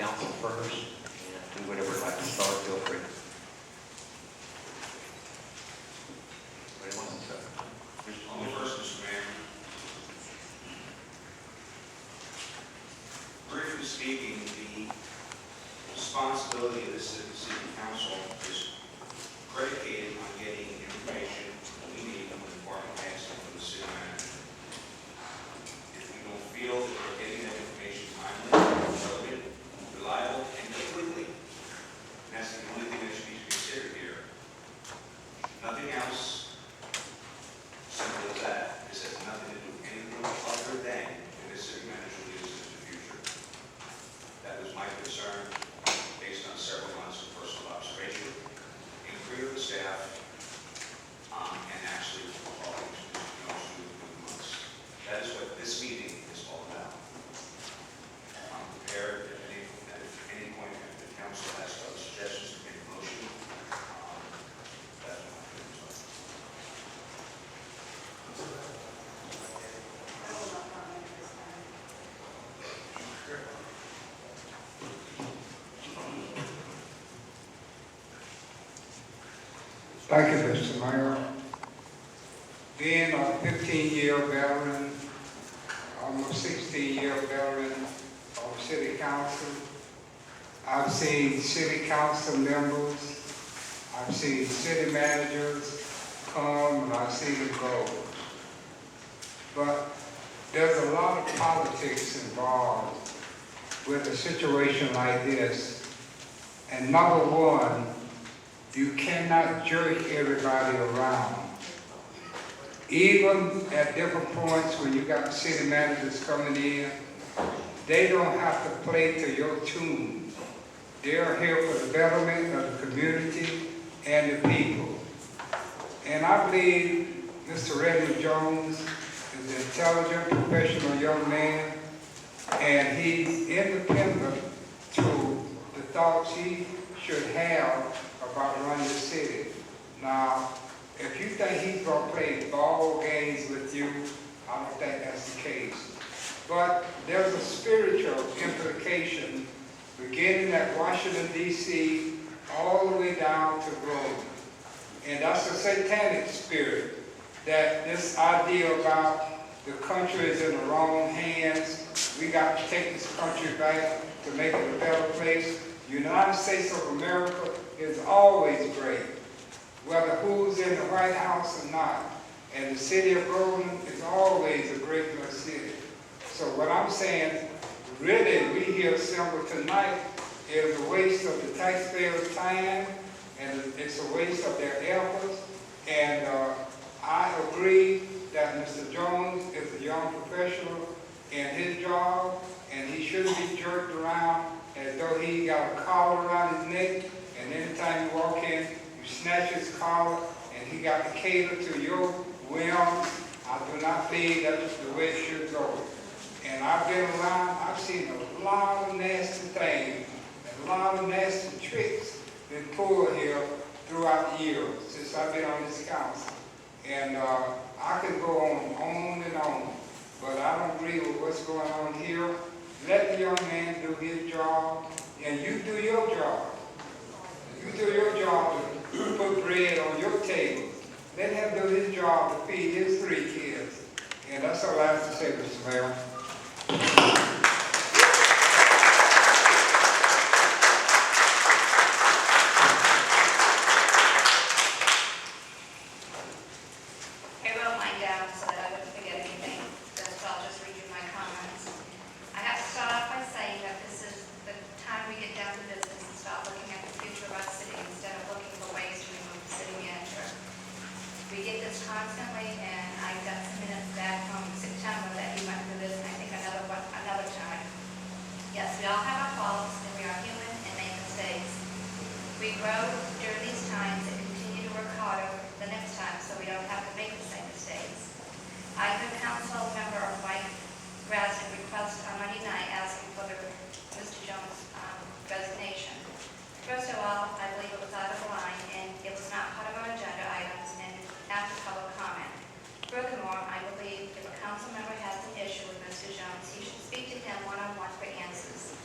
council first, and do whatever you'd like to start, feel free. Anybody wants to start? Only first, Mr. Mayor. Briefly speaking, the responsibility of the city council is predicated on getting information we need from the department heads and from the city manager. If we don't feel that we're getting that information timely, relevant, reliable, and quickly, that's the only thing that should be considered here. Nothing else. Simple as that. This has nothing to do with anything other than the city manager leads us in the future. That was my concern based on several months of personal observation, inquiry of the staff, and actually following months. That is what this meeting is all about. I'm prepared at any point if the council has other suggestions to make a motion. That's what I'm doing. Thank you, Mr. Mayor. Being a 15-year veteran, almost 16-year veteran of City Council, I've seen City Council members, I've seen city managers come, and I've seen them go. But there's a lot of politics involved with a situation like this. And number one, you cannot jerk everybody around. Even at different points when you got city managers coming in, they don't have to play to your tune. They're here for the betterment of the community and the people. And I believe Mr. Redmond Jones is an intelligent, professional young man, and he's independent to the thoughts he should have about running the city. Now, if you think he's going to play ball games with you, I don't think that's the case. But there's a spiritual implication beginning at Washington, D.C., all the way down to Rome. And that's a satanic spirit, that this idea about the country is in the wrong hands, we got to take this country back to make it a better place. The United States of America is always great, whether who's in the White House or not. And the city of Golden is always a great little city. So what I'm saying, really, we here assembled tonight is a waste of the taxpayers' time, and it's a waste of their efforts. And I agree that Mr. Jones is a young professional in his job, and he shouldn't be jerked around as though he got a collar around his neck, and anytime you walk in, you snatch his collar, and he got to cater to your whims. I do not believe that's the way it should go. And I've been around, I've seen a lot of nasty things, and a lot of nasty tricks been pulled here throughout the years since I've been on this council. And I can go on and on, but I don't agree with what's going on here. Let the young man do his job, and you do your job. You do your job to put bread on your table. Let him do his job to feed his 3 kids. And that's all I have to say, Mr. Mayor. I wrote mine down so that I wouldn't forget anything, so I'll just read you my comments. I have to start off by saying that this is the time we get down to business and start looking at the future of our city instead of looking for ways to remove the city manager. We get this constantly, and I got some minutes back from September that he went through this, and I think another time. Yes, we all have our faults, and we are human and make mistakes. We grow during these times and continue to work harder the next time so we don't have to make the same mistakes. I heard council member Mike Raskin request on Monday night asking for Mr. Jones' resignation. First of all, I believe it was out of line and it was not part of our agenda items and after public comment. Furthermore, I believe if a council member has an issue with Mr. Jones, he should speak to him one-on-one for answers.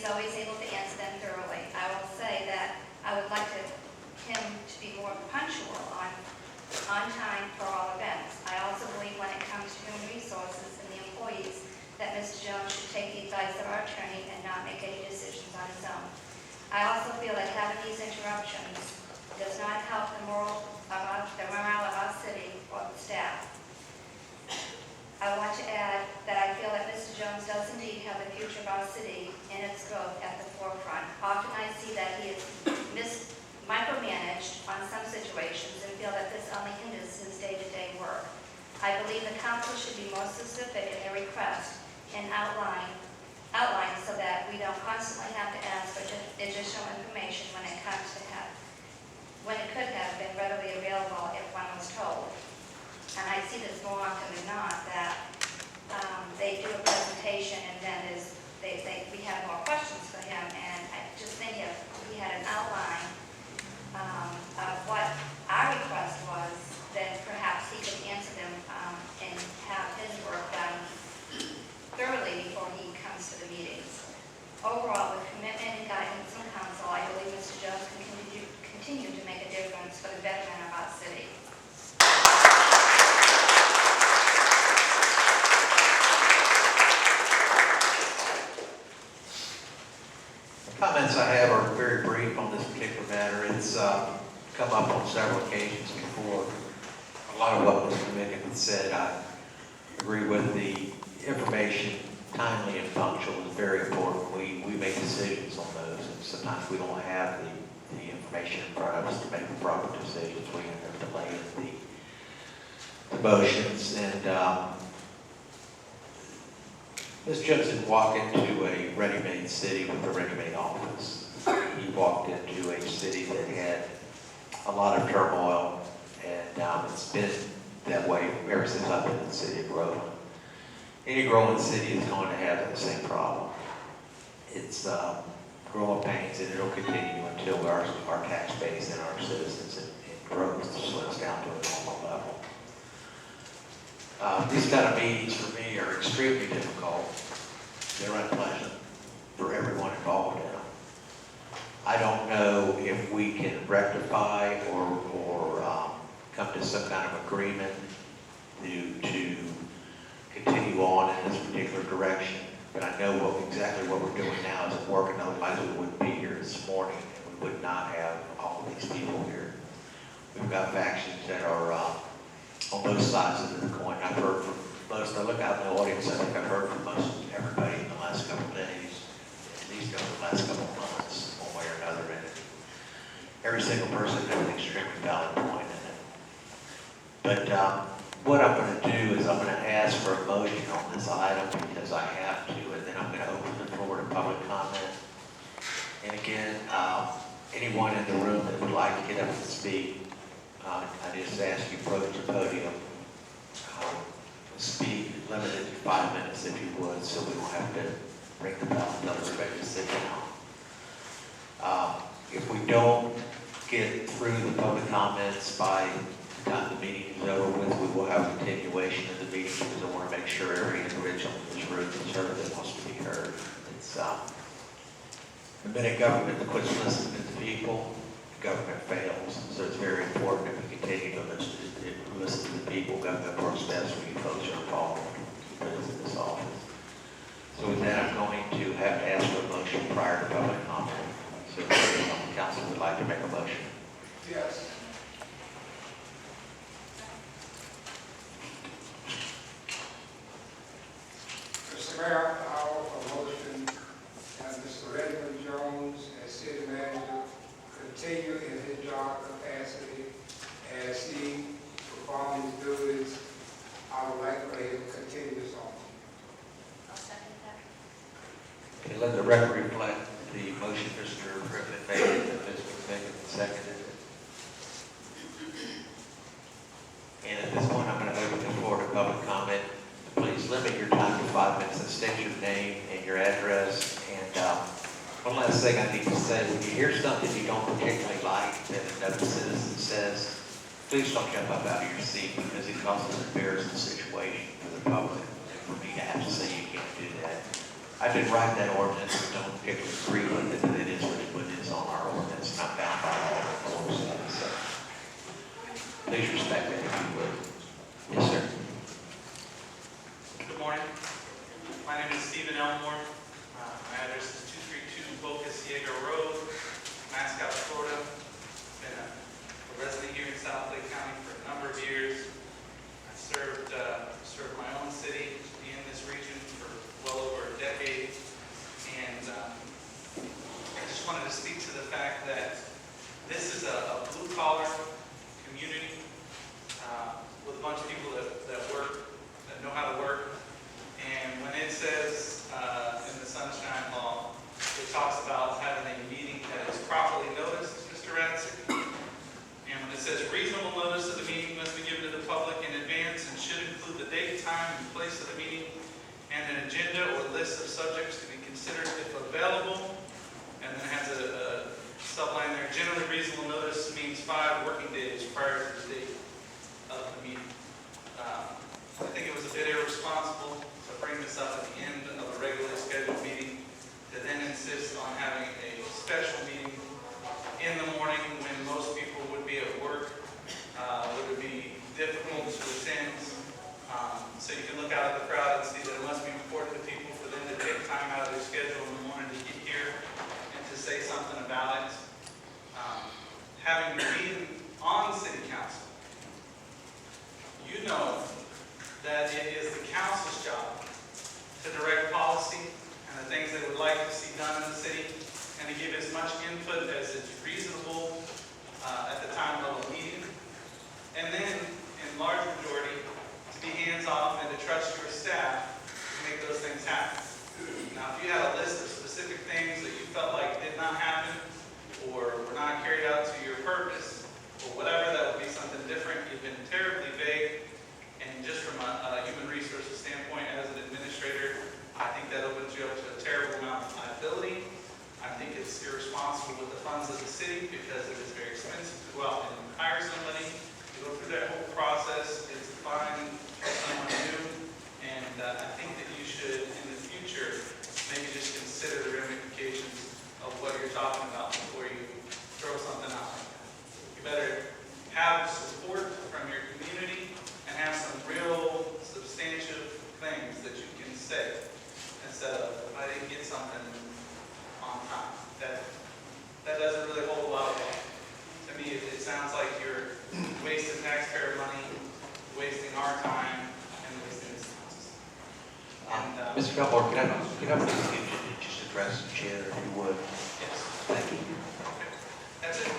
always able to answer them thoroughly. I will say that I would like him to be more punctual on time for all events. I also believe when it comes to human resources and the employees, that Mr. Jones should take the advice of our attorney and not make any decisions on his own. I also feel that having these interruptions does not help the morale of our city or the staff. I want to add that I feel that Mr. Jones does indeed have the future of our city and its growth at the forefront. Often I see that he is micromanaged on some situations and feel that this only hinders his day-to-day work. I believe the council should be more specific in their request and outline so that we don't constantly have to ask for additional information when it could have been readily available if one was told. And I see this more often than not, that they do a presentation and then we have more questions for him. And I just think if we had an outline of what our request was, then perhaps he could answer them and have his work done thoroughly before he comes to the meetings. Overall, with commitment and guidance from council, I believe Mr. Jones can continue to make a difference for the betterment of our city. Comments I have are very brief on this particular matter. It's come up on several occasions before. A lot of what Mr. Mickens said, I agree with. The information, timely and punctual, is very important. We make decisions on those, and sometimes we don't have the information in front of us to make the proper decisions. We end up delaying the motions, and Ms. Jones didn't walk into a ready-made city with a ready-made office. He walked into a city that had a lot of turmoil, and it's been that way ever since I've been in the city of Groveland. Any growing city is going to have that same problem. It's growing pains, and it'll continue until our tax base and our citizens and growth slows down to a normal level. These kind of meetings for me are extremely difficult. They're unpleasant for everyone involved in them. I don't know if we can rectify or come to some kind of agreement to continue on in this particular direction. But I know exactly what we're doing now isn't working. Otherwise, we wouldn't be here this morning, and we would not have all of these people here. We've got factions that are on both sides of the coin. I've heard from most. I look out in the audience. I think I've heard from most everybody in the last couple of days, at least over the last couple of months, one way or another. And every single person has an extremely valid point in it. But what I'm going to do is I'm going to ask for a motion on this item because I have to, and then I'm going to open the floor to public comment. And again, anyone in the room that would like to get up and speak, I just ask you approach the podium. Speak limited to 5 minutes if you would, so we don't have to ring the bell and tell everybody to sit down. If we don't get through the public comments by the time the meeting is over with, we will have a continuation of the meeting because I want to make sure every individual in this room is heard that wants to be heard. It's the minute government quits listening to the people, government fails. So it's very important that we continue to listen to the people. Government works best when you folks are involved in this office. So with that, I'm going to have to ask for a motion prior to public comment. So if anyone on the council would like to make a motion. Yes. Mr. Mayor, I offer a motion that Mr. Redmond Jones, as city manager, continue in his job capacity as he performs his duties. I would like for him to continue this on. I'll second that. Okay, let the record reflect the motion Mr. Griffin made and Mr. Mickens seconded it. And at this point, I'm going to open the floor to public comment. Please limit your time to 5 minutes and state your name and your address. And one last thing I need to say, when you hear something you don't particularly like that another citizen says, please don't jump up out of your seat because it causes an embarrassing situation for the public and for me to have to say you can't do that. I didn't write that ordinance, and don't particularly agree with it, but it is what it is on our ordinance, not bound by all the courts. So please respect that if you would. Yes, sir. Good morning. My name is Stephen Elmore. My address is 232 Boca Ciega Road, Mascot, Florida. Been a resident here in South Lake County for a number of years. I served my own city in this region for well over a decade. And I just wanted to speak to the fact that this is a blue-collar community with a bunch of people that work, that know how to work. And when it says in the Sunshine Law, it talks about having a meeting that is properly noticed, Mr. Radzik. And when it says reasonable notice of the meeting must be given to the public in advance and should include the date, time, and place of the meeting, and an agenda or list of subjects to be considered if available. And then it has a subline there. Generally, reasonable notice means 5 working days prior to the date of the meeting. I think it was a bit irresponsible to bring this up at the end of a regularly scheduled meeting, to then insist on having a special meeting in the morning when most people would be at work. It would be difficult to attend. So you can look out at the crowd and see that it must be important to people for them to take time out of their schedule in the morning to get here and to say something about it. Having been on city council, you know that it is the council's job to direct policy and the things they would like to see done in the city, and to give as much input as is reasonable at the time of a meeting. And then, in large majority, to be hands-off and to trust your staff to make those things happen. Now, if you had a list of specific things that you felt like did not happen or were not carried out to your purpose, or whatever, that would be something different. You've been terribly vague. And just from a human resources standpoint, as an administrator, I think that opens you up to a terrible amount of liability. I think it's irresponsible with the funds of the city, because it is very expensive to go out and hire somebody to go through that whole process, and to find someone new. And I think that you should, in the future, maybe just consider the ramifications of what you're talking about before you throw something out like that. You better have support from your community and have some real substantive things that you can say, instead of, if I didn't get something on time. That doesn't really hold a lot of weight. To me, it sounds like you're wasting taxpayer money, wasting our time, and wasting this council's time. Mr. Belmore, can I please get you to just address the chair, if you would? Yes. Thank you. Okay. That's it.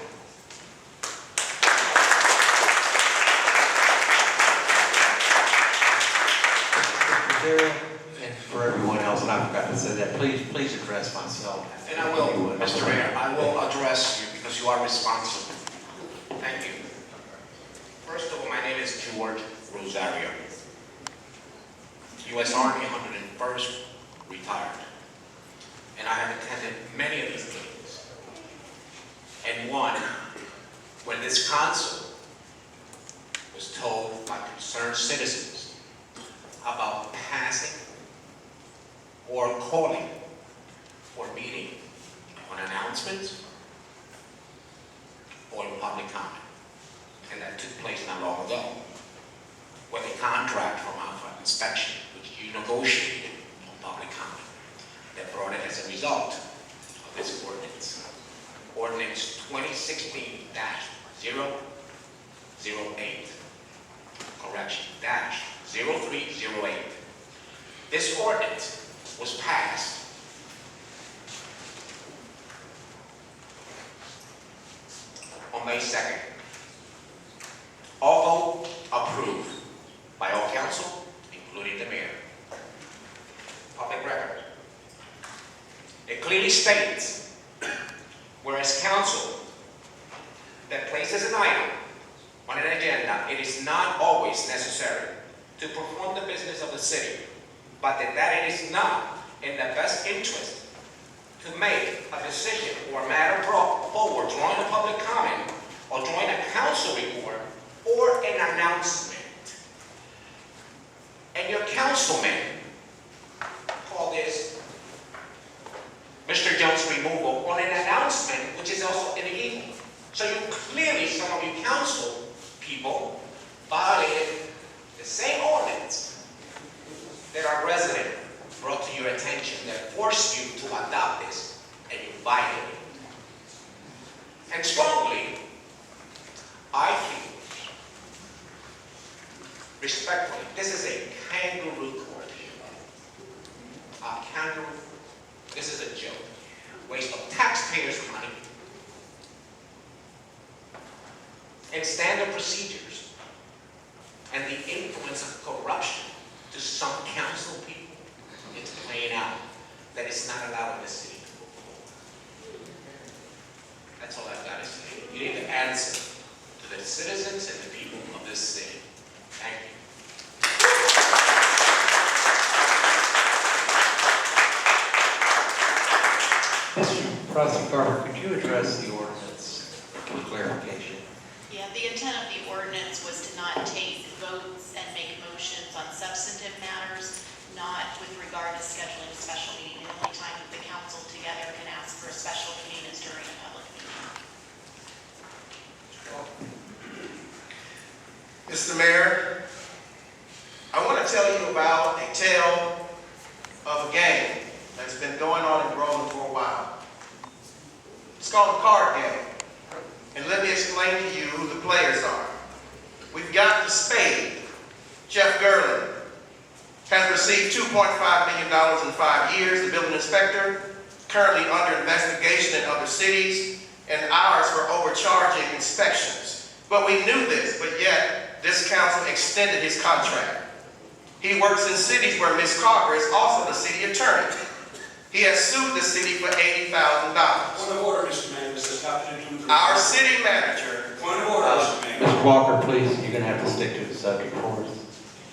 And for everyone else, and I forgot to say that, please address myself. And I will, Mr. Mayor, I will address you because you are responsible. Thank you. First of all, my name is George Rosario. U.S. Army, 101st, retired. And I have attended many of these meetings. And one, when this council was told by concerned citizens about passing or calling for a meeting on announcements or in public comment. And that took place not long ago, with a contract from Alpha Inspection, which you negotiated on public comment, that brought it as a result of this ordinance. Ordinance 2016-008. Correction, -0308. This ordinance was passed on May 2nd. Although approved by all council, including the mayor. Public record. It clearly states, whereas council that places an item on an agenda, it is not always necessary to perform the business of the city, but that it is not in the best interest to make a decision or a matter brought forward during a public comment or during a council report or an announcement. And your councilmen call this removal on an announcement, which is also illegal. So you clearly, some of you council people, violated the same ordinance that our resident brought to your attention, that forced you to adopt this, and you violated it. And strongly, I feel, respectfully, this is a kangaroo court. A kangaroo. This is a joke. Waste of taxpayers' money. And standard procedures. And the influence of corruption to some council people. It's playing out that it's not allowed in the city to move forward. That's all I've got to say. You need to answer to the citizens and the people of this city. Thank you. Mr. Prosecutor, could you address the ordinance for clarification? Yeah, the intent of the ordinance was to not take votes and make motions on substantive matters, not with regard to scheduling a special meeting. The only time that the council together can ask for a special meeting is during a public meeting. Mr. Mayor, I want to tell you about a tale of a game that's been going on in Groveland for a while. It's called a card game. And let me explain to you who the players are. We've got the spade. Jeff Gerlin has received $2.5 million in 5 years. The building inspector, currently under investigation in other cities, and ours for overcharging inspections. But we knew this, but yet this council extended his contract. He works in cities where Ms. Carver is also the city attorney. He has sued the city for $80,000. Point of order, Mr. Mayor. This is not to do with Our city manager. Point of order, Mr. Mayor. Mr. Walker, please, you're going to have to stick to the subject for us.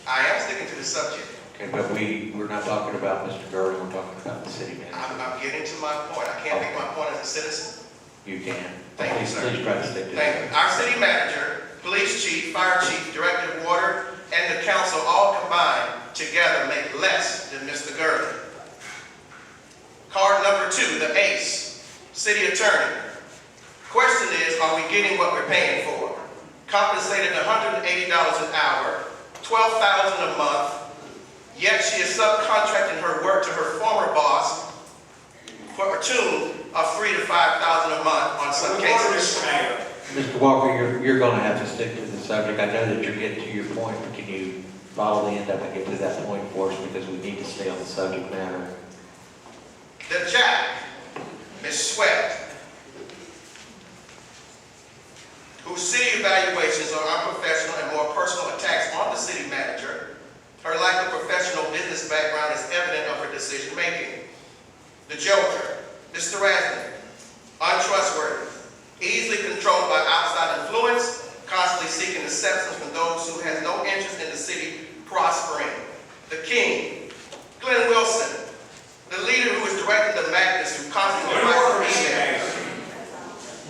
I am sticking to the subject. Okay, but we're not talking about Mr. Gurley, we're talking about the city manager. I'm getting to my point. I can't make my point as a citizen. You can. Thank you, sir. Please try to stick to Thank that. you. Our city manager, police chief, fire chief, director of water, and the council all combined together make less than Mr. Gurley. Card number 2, the ace, city attorney. Question is, are we getting what we're paying for? Compensated $180 an hour, $12,000 a month, yet she is subcontracting her work to her former boss for a tune of $3,000 to $5,000 a month on some Point of order, cases. Mr. Mayor. Mr. Walker, you're going to have to stick to the subject. I know that you're getting to your point, but can you follow the end up and get to that point for us, because we need to stay on the subject matter. The Jack, Ms. Sweat, whose city evaluations are unprofessional and more personal attacks on the city manager. Her lack of professional business background is evident of her decision making. The Joker, Mr. Rasnick, untrustworthy, easily controlled by outside influence, constantly seeking acceptance from those who has no interest in the city prospering. The King, Glenn Wilson, the leader who is directing the madness who constantly Point of order, writes Mr. emails.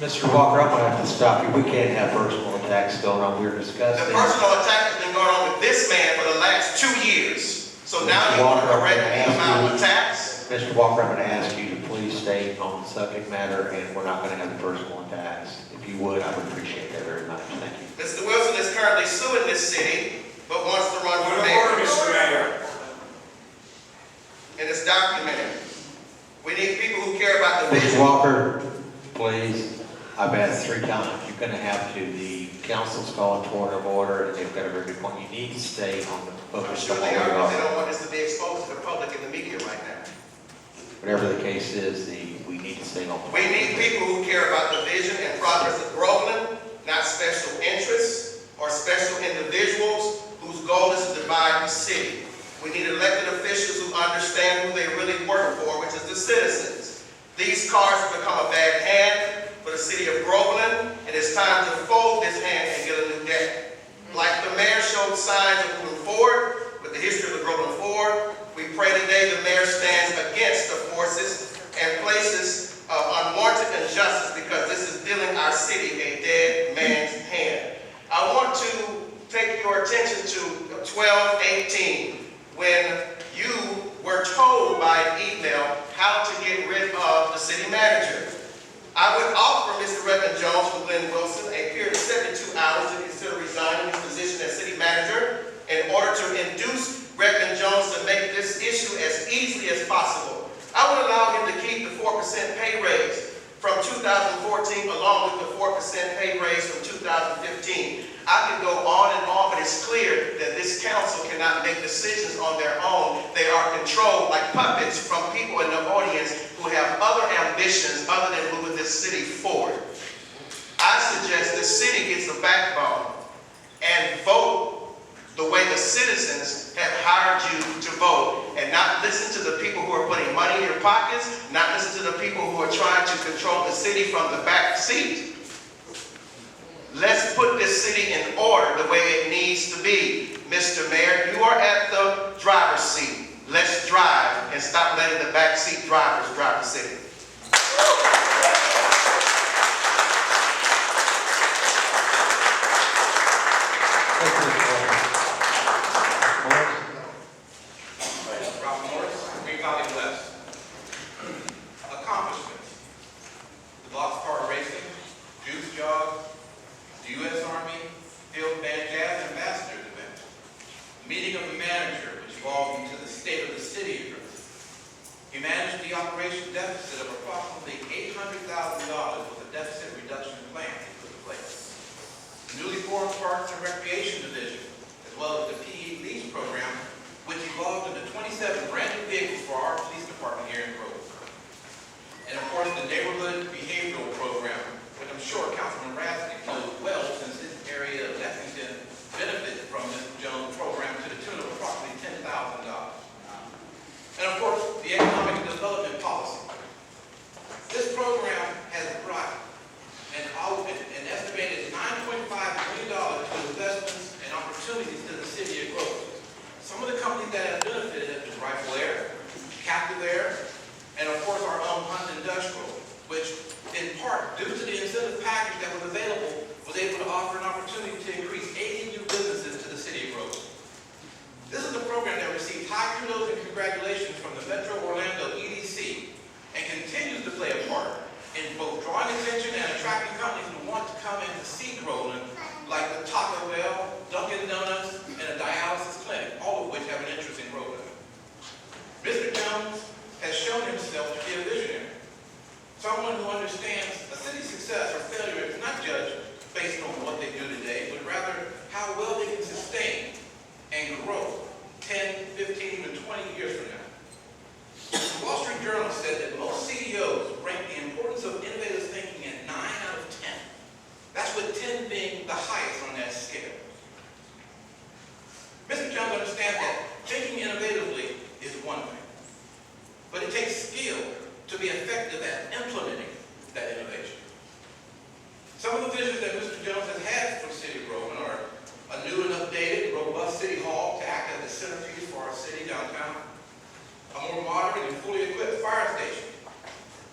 Mayor. Mr. Walker, I'm going to have to stop you. We can't have personal attacks going on. We're The discussing. personal attack has been going on with this man for the last 2 years. So now Mr. you want to Walker, correct I'm the gonna amount ask of attacks? Mr. Walker, I'm going to ask you to please stay on the subject matter, and we're not going to have personal attacks. If you would, I would appreciate that very much. Thank you. Mr. Wilson is currently suing this city, but wants to run Point for of order, mayor. Mr. Mayor. And it's documented. We need people who care about the Mr. vision. Walker, please, I've asked 3 times. You're going to have to, the council's calling for an order, and they've got a very good point. You need to stay on the I'm focus sure of they what are, we because they are. don't want this to be exposed to the public and the media right now. Whatever the case is, we need to stay on. We need people who care about the vision and progress of Groveland, not special interests or special individuals whose goal is to divide the city. We need elected officials who understand who they really work for, which is the citizens. These cards have become a bad hand for the city of Groveland, and it's time to fold this hand and get a new deck. Like the mayor showed signs of moving forward with the history of the Groveland Ford, we pray today the mayor stands against the forces and places of unwarranted injustice, because this is dealing our city a dead man's hand. I want to take your attention to 12/18, when you were told told by an email how to get rid of the city manager. I would offer Mr. Reverend Jones from Glenn Wilson a period of 72 hours to consider resigning his position as city manager in order to induce Reverend Jones to make this issue as easily as possible. I would allow him to keep the 4% pay raise from 2014 along with the 4% pay raise from 2015. I could go on and on, but it's clear that this council cannot make decisions on their own. They are controlled like puppets from people in the audience who have other ambitions other than moving this city forward. I suggest the city gets a backbone and vote the way the citizens have hired you to vote, and not listen to the people who are putting money in your pockets, not listen to the people who are trying to control the city from the back seat. Let's put this city in order the way it needs to be. Mr. Mayor, you are at the driver's seat. Let's drive and stop letting the backseat drivers drive the city. Ralph Morris, Green Valley West. Accomplishments: the boxcar racing, juice jog, the U.S. Army Field Band Jazz Ambassadors event, meeting of the manager, which evolved into the State of the City agreement. He managed the operation deficit of approximately $800,000 with a deficit reduction plan he put in place. Newly formed Parks and Recreation Division, as well as the PE lease program, which evolved into 27 brand new vehicles for our police department here in Grove. And of course, the neighborhood behavioral program, which I'm sure Councilman Rasnick knows well, since his area of Lexington benefited from Mr. Jones' program to the tune of approximately $10,000. And of course, the economic development policy. This program has brought an estimated $9.5 million to investments and opportunities to the city of Grove. Some of the companies that have benefited have been Rifle Air, Captive Air, and of course our own Hunt Industrial, which in part, due to the incentive package that was available, was able to offer an opportunity to increase 80 new businesses to the city of Grove. This is a program that received high kudos and congratulations from the Metro Orlando EDC and continues to play a part in both drawing attention and attracting companies who want to come in to see Groveland, like the Taco Bell, Dunkin' Donuts, and a dialysis clinic, all of which have an interest in Groveland. Mr. Jones has shown himself to be a visionary, someone who understands a city's success or failure is not judged based on what they do today, but rather how well they can sustain and grow 10, 15, even 20 years from now. The Wall Street Journal said that most CEOs rank the importance of innovative thinking at 9 out of 10. That's with 10 being the highest on that scale. Mr. Jones understands that thinking innovatively is one thing, but it takes skill to be effective at implementing that innovation. Some of the visions that Mr. Jones has had for the city of Groveland are a new and updated, robust city hall to act as a centerpiece for our city downtown, a more modern and fully equipped fire station,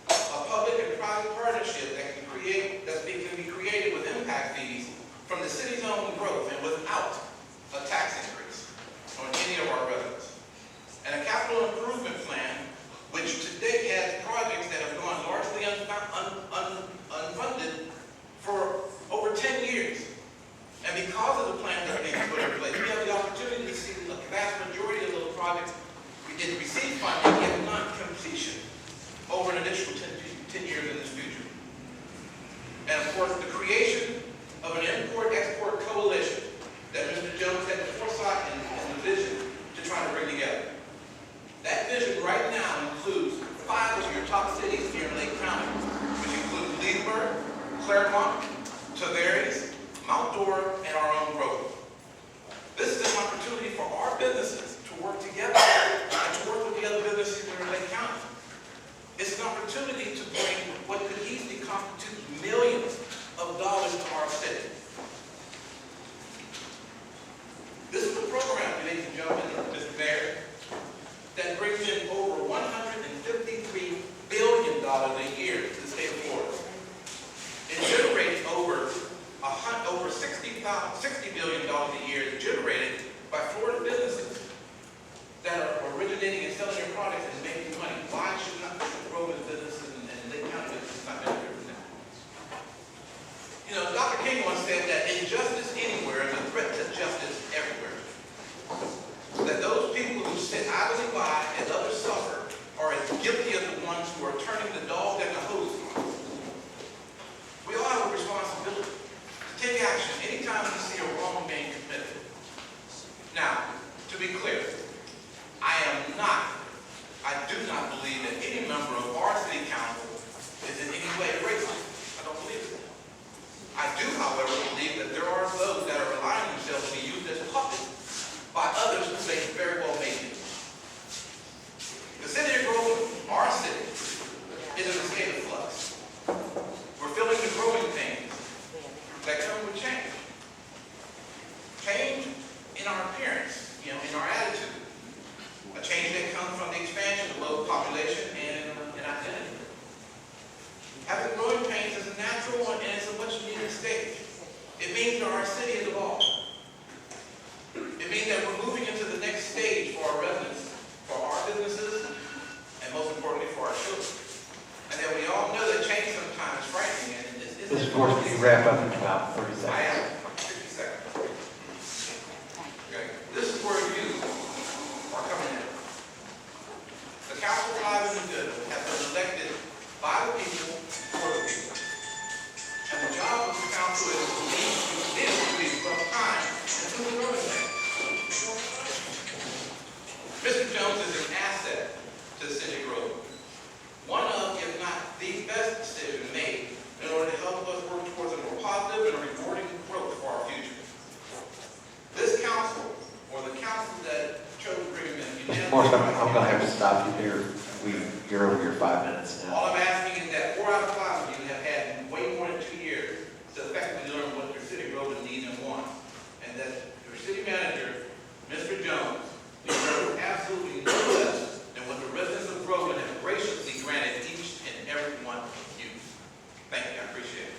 a public and private partnership that can be created with impact fees from the city's own growth and without a tax increase on any of our residents, and a capital improvement plan which to date has projects that have gone largely unfunded for over 10 years. And because of the plans that are being put in place, we have the opportunity to see the vast majority of those projects we did receive funding, yet not completion over an additional 10 years in this future. And of course, the creation of an import-export coalition that Mr. Jones had the foresight and the vision to try to bring together. That vision right now includes 5 of your top cities here in Lake County, which include Leesburg, Claremont, Tavares, Mount Dora, and our own Grove. This is an opportunity for our businesses to work together and to work with the other businesses here in Lake County. It's an opportunity to bring what could easily constitute millions of dollars to our city. This is the program, ladies and gentlemen, Mr. Mayor, both population and identity. Having growing pains is a natural and it's a much needed stage. It means that our city is evolving. It means that we're moving into the next stage for our residents, for our businesses, and most importantly for our children. And that we all know that change sometimes is frightening and this isn't. Mr. Forrest, can you wrap up in about 30 seconds? I am. 50 seconds. Okay. This is where you are coming in. The council of alive and the good has been elected by the people for the people. And the job of the council is to lead you from time until the growing pains. Mr. Jones is an asset to the city of Grove. One of, if not the best decision made in order to help us work towards a more positive and rewarding growth for our future. This council, or the council that chose to bring him in, Mr. Morris, I'm going to have to stop you there. You're over your 5 minutes now. all I'm asking is that 4 out of 5 of you have had way more than 2 years to effectively learn what your city of Groveland needs and wants. And that your city manager, Mr. Jones, deserves absolutely no less than what the residents of Groveland have graciously granted each and every one of you. Thank you, I appreciate it.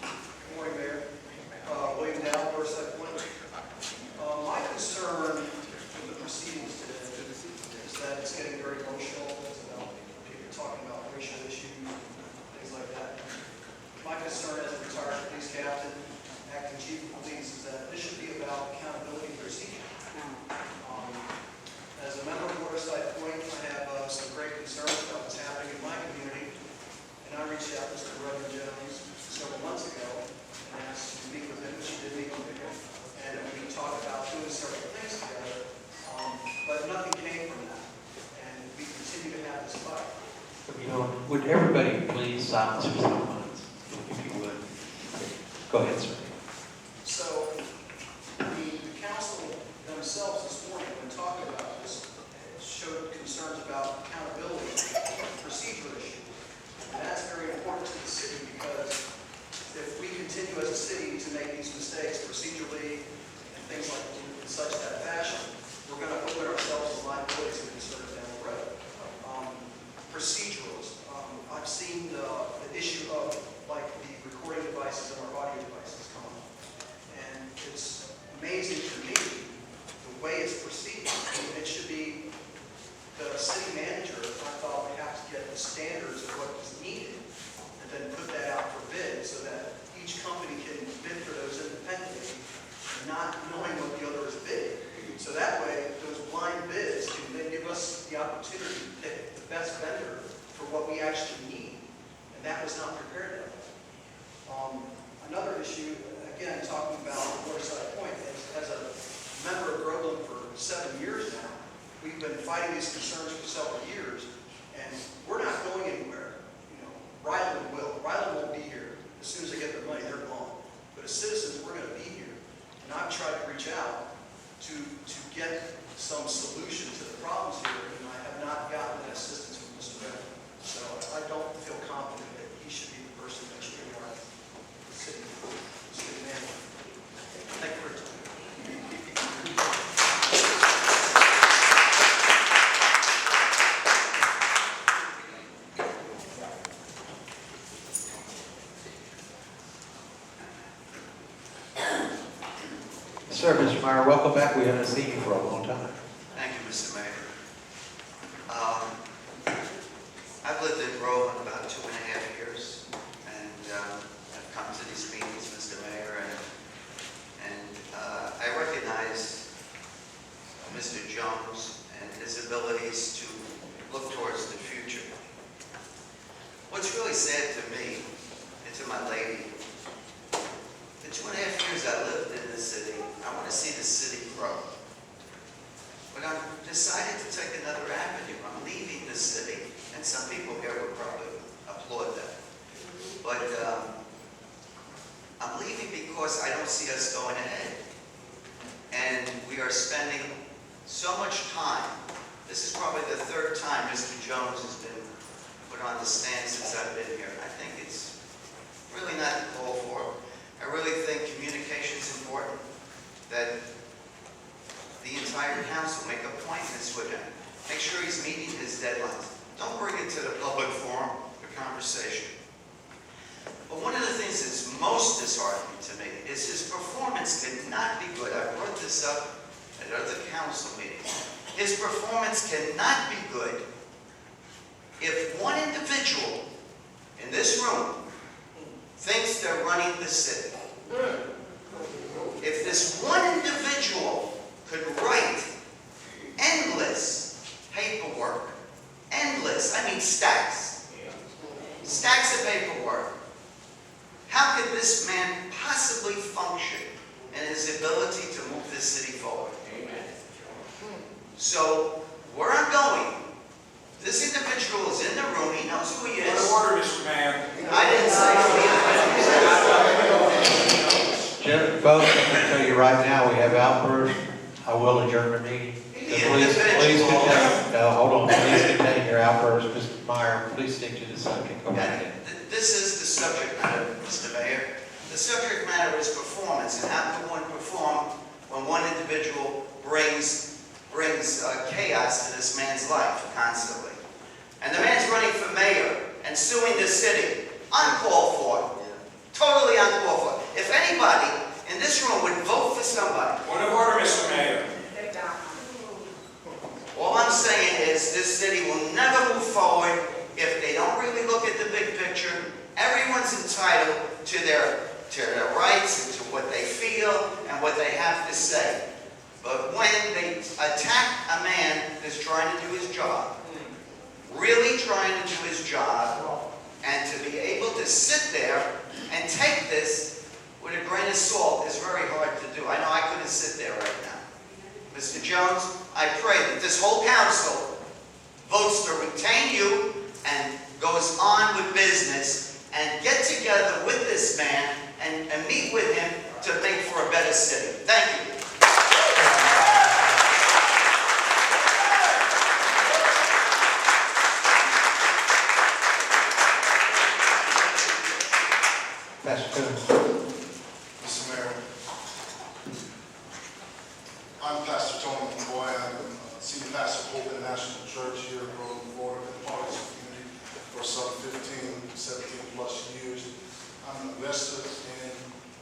Good morning, Mayor. William Dow, Northside Point. My concern with the proceedings today is that it's getting very emotional. It's about people talking about racial issues, things like that. My concern as a retired police captain, acting chief of police, is that this should be about accountability and procedure. As a member of Northside Point, I have some great concerns about what's happening in my community. And I reached out to Mr. Reverend Jones several months ago and asked to meet with him, which he did meet with me. And we talked about doing several things together, but nothing came from that. And we continue to have this fight. You know, would everybody please silence your cell phones, if you would? Go ahead, sir. So, the council themselves this morning, when talking about this, showed concerns about accountability and procedure issues. And that's very important to the city because if we continue as a city to make these mistakes procedurally and things like in such that fashion, we're going to open ourselves to liabilities and concerns down the road. Procedurals. I've seen the issue of like the recording devices and our audio devices come up. And it's amazing to me the way it's proceeding. I mean, it should be the city manager, I thought, would have to get the standards of what is needed and then put that out for bid so that each company can bid for those independently, not knowing what the other is bidding. So that way, those blind bids can then give us the opportunity to pick the best vendor for what we actually need. And that was not prepared that way. Another issue, again, talking about Waterside Point, as a member of Groveland for 7 years now, we've been fighting these concerns for several years, and we're not going anywhere. You know, Ryland will. Ryland won't be here. As soon as they get their money, they're gone. But as citizens, we're going to be here. And I've tried to reach out to get some solution to the problems here, and I have not gotten that assistance from Mr. Bennett. So I don't feel confident that he should be the person that should be our city manager. Thank you for your time. Sir, Mr. Meyer, welcome back. We haven't seen you for a long time. Thank you, Mr. Mayor. I've lived in Groveland about 2.5 years, and I've come to these meetings, Mr. Mayor, and I recognize Mr. Jones and his abilities to look towards the future. What's really sad to me and to my lady, the 2.5 years I lived in this city, I want to see the city grow. But I'm decided to take another avenue. I'm leaving the city, and some people here would probably applaud that. But I'm leaving because I don't see us going ahead. And we are spending so much time. This is probably the 3rd time Mr. Jones has been put to understand since I've been here. I think it's really not called for. I really think communication is important, that the entire council make appointments with him. Make sure he's meeting his deadlines. Don't bring it to the public forum for conversation. But one of the things that's most disheartening to me is his performance cannot be good. I brought this up at other council meetings. His performance cannot be good if one individual in this room thinks they're running the city. If this one individual could write endless paperwork, endless, I mean stacks of paperwork, how could this man possibly function in his ability to move this city forward? Amen. So, where I'm going, this individual is in the room, he knows who he is. Point of order, Mr. Mayor. I didn't say Folks, I'm going to tell you right now, we have outbursts. I will adjourn the meeting. So please contain, no, hold on, please contain your outbursts. Mr. Meyer, please stick to the subject. Go ahead. This is the subject matter, Mr. Mayor. The subject matter is performance, and how can one perform when one individual brings chaos to this man's life constantly? And the man's running for mayor and suing the city. Uncalled for. Totally uncalled for. If anybody in this room would vote for somebody. Point of order, Mr. Mayor. All I'm saying is this city will never move forward if they don't really look at the big picture. Everyone's entitled to their rights and to what they feel and what they have to say. But when they attack a man that's trying to do his job, really trying to do his job, and to be able to sit there and take this with a grain of salt is very hard to do. I know I couldn't sit there right now. Mr. Jones, I pray that this whole council votes to retain you and goes on with business and get together with this man and meet with him to make for a better city. Thank you. Pastor Coons. Mr. Mayor, I'm Pastor Tony McCoy. I'm senior pastor of Hope International Church here in Groveland, Florida. Been part of this community for some 15, 17 plus years. I'm an investor in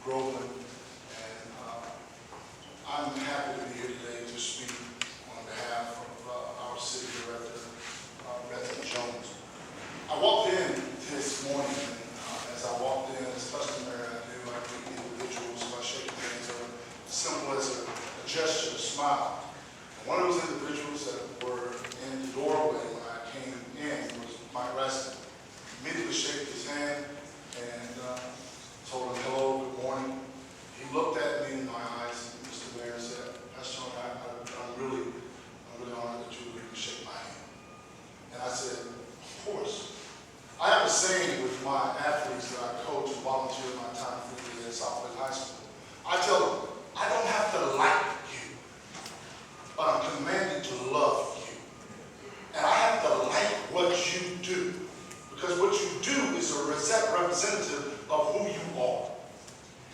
Groveland, and I'm happy to be here today to speak on behalf of our city director, Bethany Jones. I walked in this morning, and as I walked in, as customary I do, I greet individuals by shaking hands, as simple as a gesture, a smile. And one of those individuals that were in the doorway when I came in was my resident. Immediately shook his hand and told him hello, good morning. He looked at me in my eyes, Mr. Mayor, and said, Pastor Tony, I'm really honored that you would shake my hand. And I said, of course. I have a saying with my athletes that I coach and volunteer my time freely at Southwood High School. I tell them, I don't have to like you, but I'm commanded to love you. And I have to like what you do, because what you do is a representative of who you are.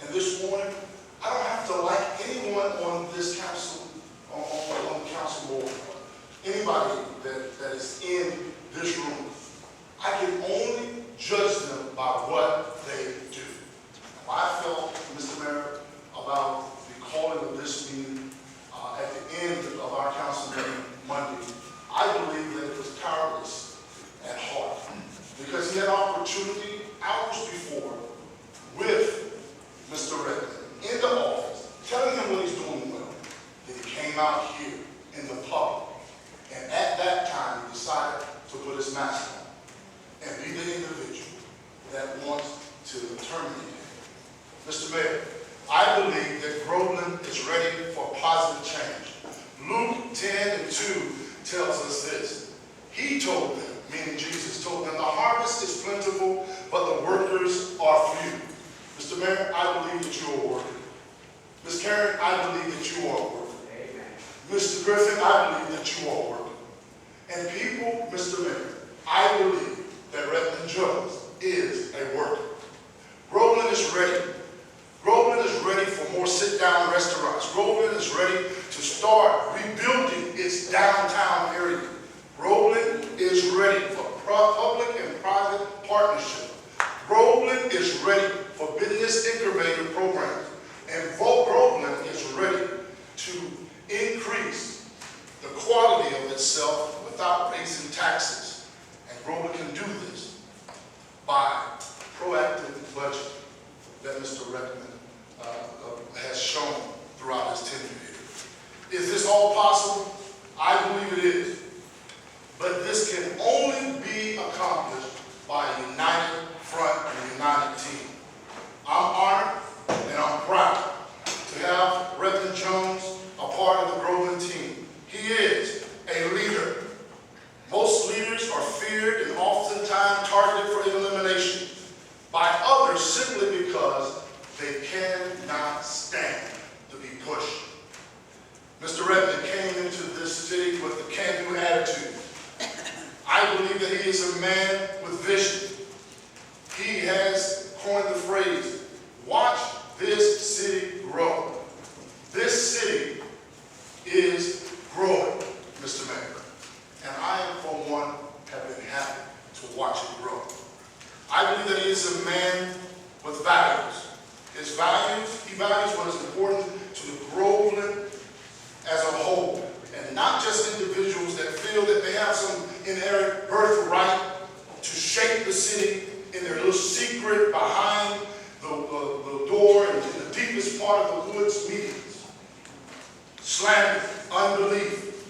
And this morning, I don't have to like anyone on this council, on the council board, anybody that is in this room. I can only judge them by what they do. Now, I felt, Mr. Mayor, about the calling of this meeting at the end of our council meeting Monday. I believe that it was cowardice at heart, because he had opportunity hours before with Mr. Redmond in the office, telling him what he's doing well. Then he came out here in the public, and at that time he decided to put his mask on and be the individual that wants to terminate him. Mr. Mayor, I believe that Groveland is ready for positive change. Luke 10:2 tells us this. He told them, meaning Jesus told them, the harvest is plentiful, but the workers are few. Mr. Mayor, I believe that you are a worker. Ms. Karen, I believe that you are a worker. Amen. Mr. Griffin, I believe that you are a worker. And people, Mr. Mayor, I believe that partnership. Groveland is ready for business incubator programs, and Groveland is ready to increase the quality of itself without raising taxes. And Groveland can do this by proactive budget that Mr. Redmond has shown throughout his tenure here. Is this all possible? I believe it is. But this can only be accomplished by a united front and a united team. I'm honored and I'm proud to have Reverend Jones a part of the Groveland team. He is a leader. Most leaders are feared and oftentimes targeted for elimination by others simply because they cannot stand to be pushed. Mr. Redmond came into this city with a can-do attitude. I believe that he is a man with vision. He has coined the phrase, watch this city grow. This city is growing, Mr. Mayor. And I, for one, have been happy to watch it grow. I believe that he is a man with values. His values, he values what is important to the Groveland as a whole, and not just individuals that feel that they have some inherent birthright to shape the city in their little secret behind the door and in the deepest part of the woods meetings. Slander, unbelief,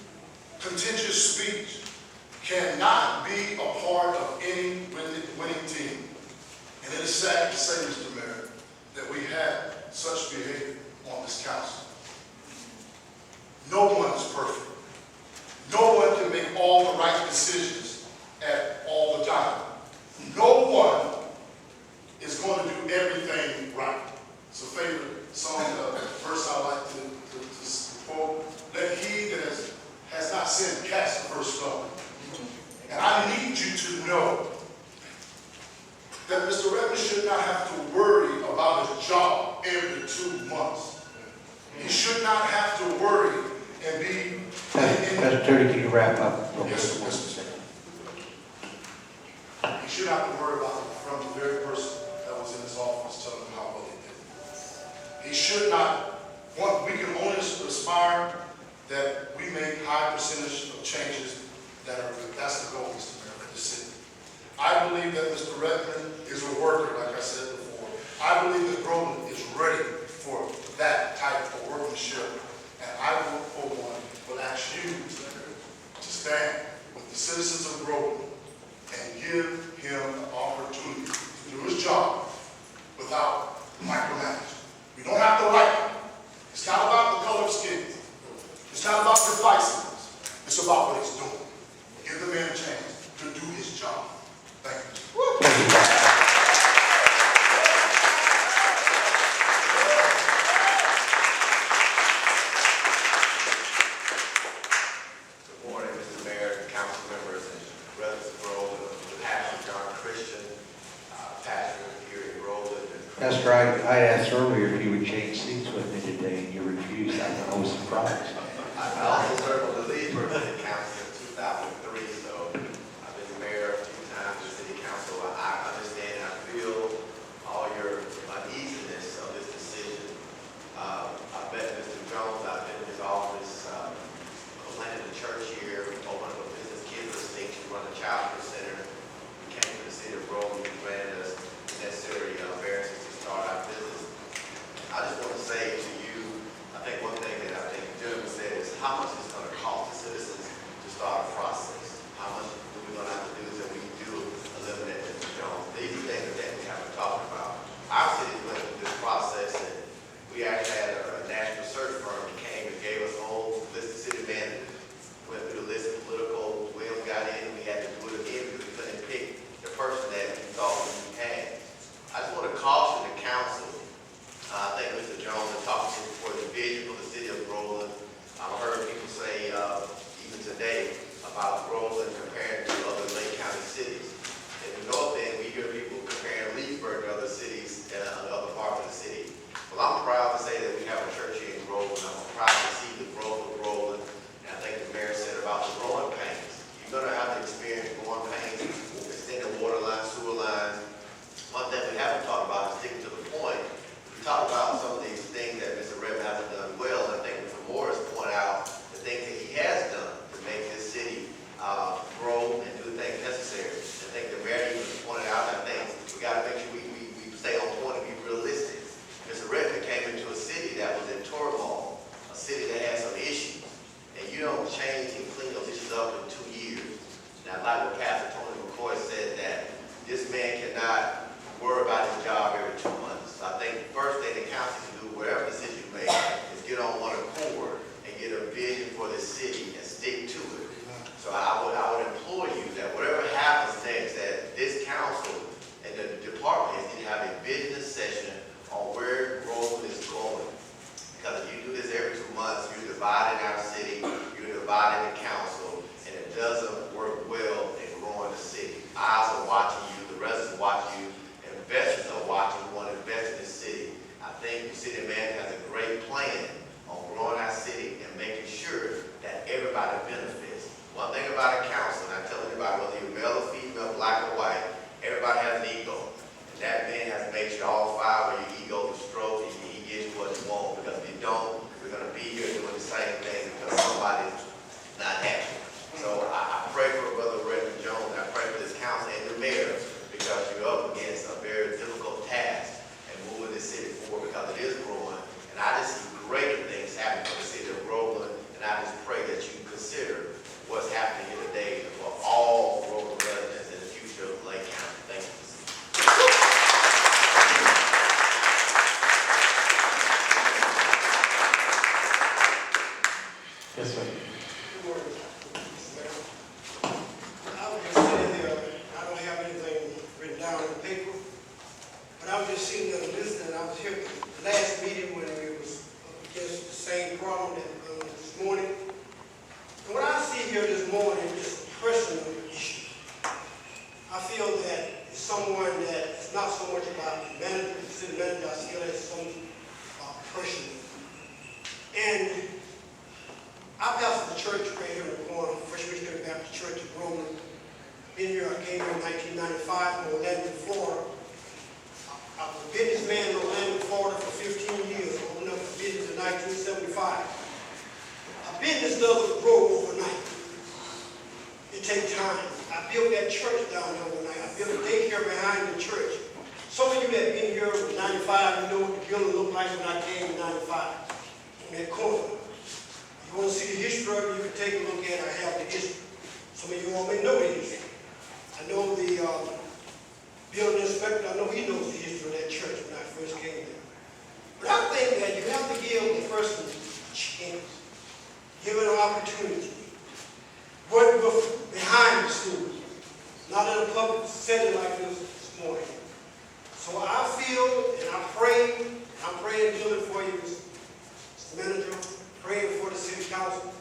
contentious speech cannot be a part of any winning team. And it is sad to say, Mr. Mayor, that we have such behavior on this council. No one is perfect. No one can make all the right decisions at all the time. No one is going to do everything right. It's a favorite song, verse I like to quote. Let he that has not sinned cast the first stone. And I need you to know that Mr. Redmond should not have to worry about his job every 2 months. He should not have to worry and be... Pastor Terry, can you wrap up? Yes, Mr. He should have to worry about it from the very person that was in his office telling him how well he did. He should not want, we can only aspire that we make high percentage of changes that are, that's the goal, Mr. Mayor, for the city. I believe that Mr. Redmond is a worker, like I said before. I believe that Groveland is ready for that type of workmanship. And I will, for one, will ask you, Mr. Mayor, to stand with the citizens of Groveland and give him the opportunity to do his job without micromanaging. We don't have to like him. It's not about the color of skin. It's not about divisiveness. It's about what he's doing. Give the man a chance to do his job. Thank you. Good morning, Mr. Mayor, council members, and brothers of Groveland, Pastor John Christian, pastor here in Groveland. Pastor, I asked earlier if you would change seats with me today, and you refused. I was surprised. I also served on the lead for the council in 2003, so I've been mayor a few times, the city council. I understand and I feel all your uneasiness of this decision. I bet Mr. Jones, I've been in his office, planted a church here, opened up a business, kids estate, you run a child care center. We came to the city of Groveland, you granted us necessary variances to start our business. I just want to say to you, I think one thing that I think the gentleman said is how much it's going to cost the citizens cannot worry about his job every 2 months. I think the first thing the council can do, whatever decision you make, is get on one accord and get a vision for the city and stick to it. So I would implore you that whatever happens next, that this council and the department heads need to have a business session on where Groveland is going. Because if you do this every 2 months, you're dividing our city, you're dividing the council, and it doesn't work well in growing the city. Eyes are watching you, the residents are watching you, investors are watching, who want to invest in the city. I think the city manager has a great plan on growing our city and making sure that everybody benefits. One thing about a council, and I tell anybody, whether you're male or female, black or white, everybody has an ego. And that man has made sure all five of your egos are stroked and he gets what he wants. Because if you don't, we're going to be here doing the same thing because somebody's not happy. So I pray for Brother Redmond Jones, and I pray for this council and the mayor, because you're up against a very difficult task and moving this city forward because it is growing. And I just see greater things happening for the city of Groveland, and I just pray that you consider what's happening here today for all Groveland residents in the future of Lake County. Thank you. Yes, sir. Good morning, Mr. Mayor. I was just sitting here, I don't have anything written down on the paper, but I was just sitting there listening. I was here at the last meeting when it was up against the same problem that this morning. And what I see here this morning is a personal issue. I feel that it's someone that it's not so much about the manager, the city manager. I feel that it's something personal. And I pastor the church right here in the corner, First Missionary Baptist Church in Roman. Been here, I came here in 1995 from Orlando, Florida. I was a businessman in Orlando, Florida for 15 years, opened up a business in 1975. A business doesn't grow overnight. It takes time. I built that church down there overnight. I built a daycare behind the church. Some of you that have been here in 95, you know what the building looked like when I came in 95, on that corner. You want to see the history of it, you can take a look at it. I have the history. Some of you all may know the history. I know the building inspector, I know he knows the history of that church when I first came there. But I think that you have to give the person a chance, give it an opportunity. Work with behind the scenes, not in a public setting like this morning. So I feel and I pray, I'm praying to it for you, Mr. Manager, praying for the city council,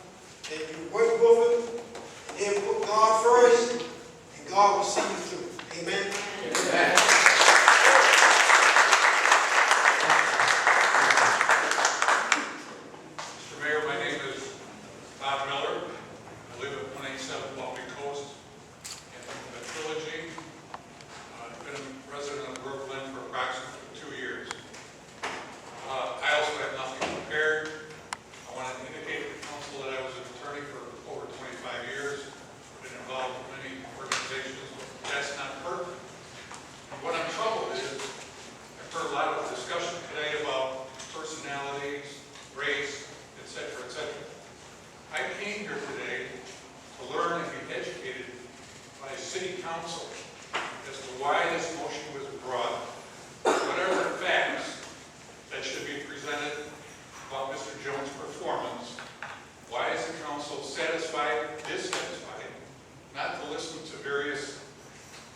that you work with them, and then put God first, and God will see you through. Amen? Amen. Mr. Mayor, my name is Bob Miller. I live at 187 Long Beach Coast in the Trilogy. I've been a resident of Brooklyn for approximately 2 years. I also have nothing prepared. I want to indicate to the council that I was an attorney for over 25 years. Been involved in many organizations. That's not perfect. What I'm troubled is, I've heard a lot of discussion today about personalities, race, etc., etc. I came here today to learn and be educated by city council as to why this motion was brought, what are the facts that should be presented about Mr. Jones' performance, why is the council satisfied, dissatisfied, not to listen to various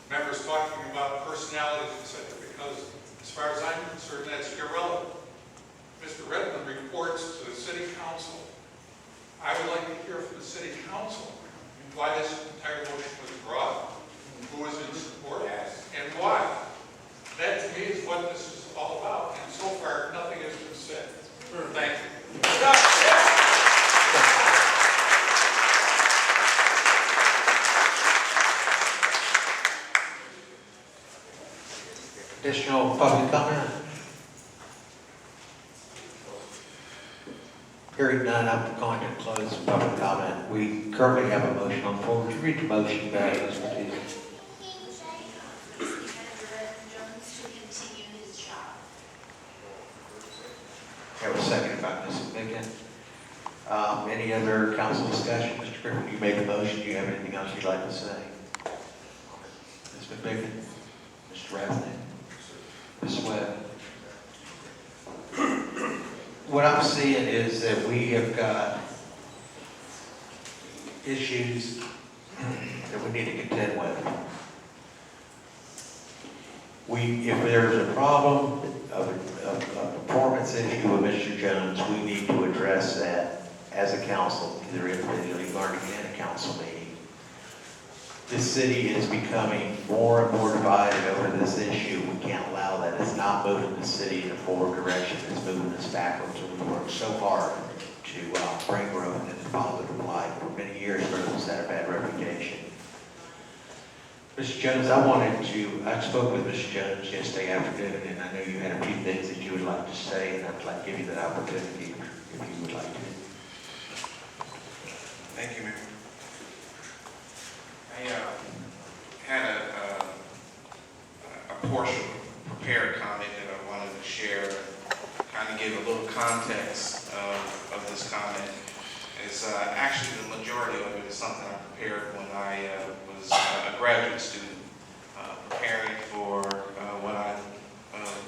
members talking about personalities, etc., because as far as I'm concerned, that's irrelevant. Mr. Redmond reports to the city council. I would like to hear from the city council why this entire motion was brought, who is in support, and why. That to me is what this is all about, and so far nothing has been said. Thank you. Additional public comment? Hearing none, I'm going to close public comment. We currently have a motion on the floor. Would you read the motion back, Ms. Ortiz? Jones to continue his job. That was seconded by Ms. McMicken. Any other council discussion? Mr. Griffin, you made the motion. Do you have anything else you'd like to say? Ms. McMicken? Mr. what I'm seeing is that we have got issues that we need to contend with. If there's a problem, a performance issue with Mr. Jones, we need to address that as a council, either individually or in a council meeting. This city is becoming more and more divided over this issue. We can't allow that. It's not moving the city in a forward direction. It's moving us backwards. And we worked so hard to bring growth into the positive light. For many years, growth has had a bad reputation. Mr. Jones, I spoke with Mr. Jones yesterday afternoon, and I know you had a few things that you would like to say, and I'd like to give you that opportunity if you would like to. Thank you, Mayor. I had a portion prepared comment that I wanted to share, kind of give a little context of this comment. It's actually the majority of it is something I prepared when I was a graduate student, preparing for what I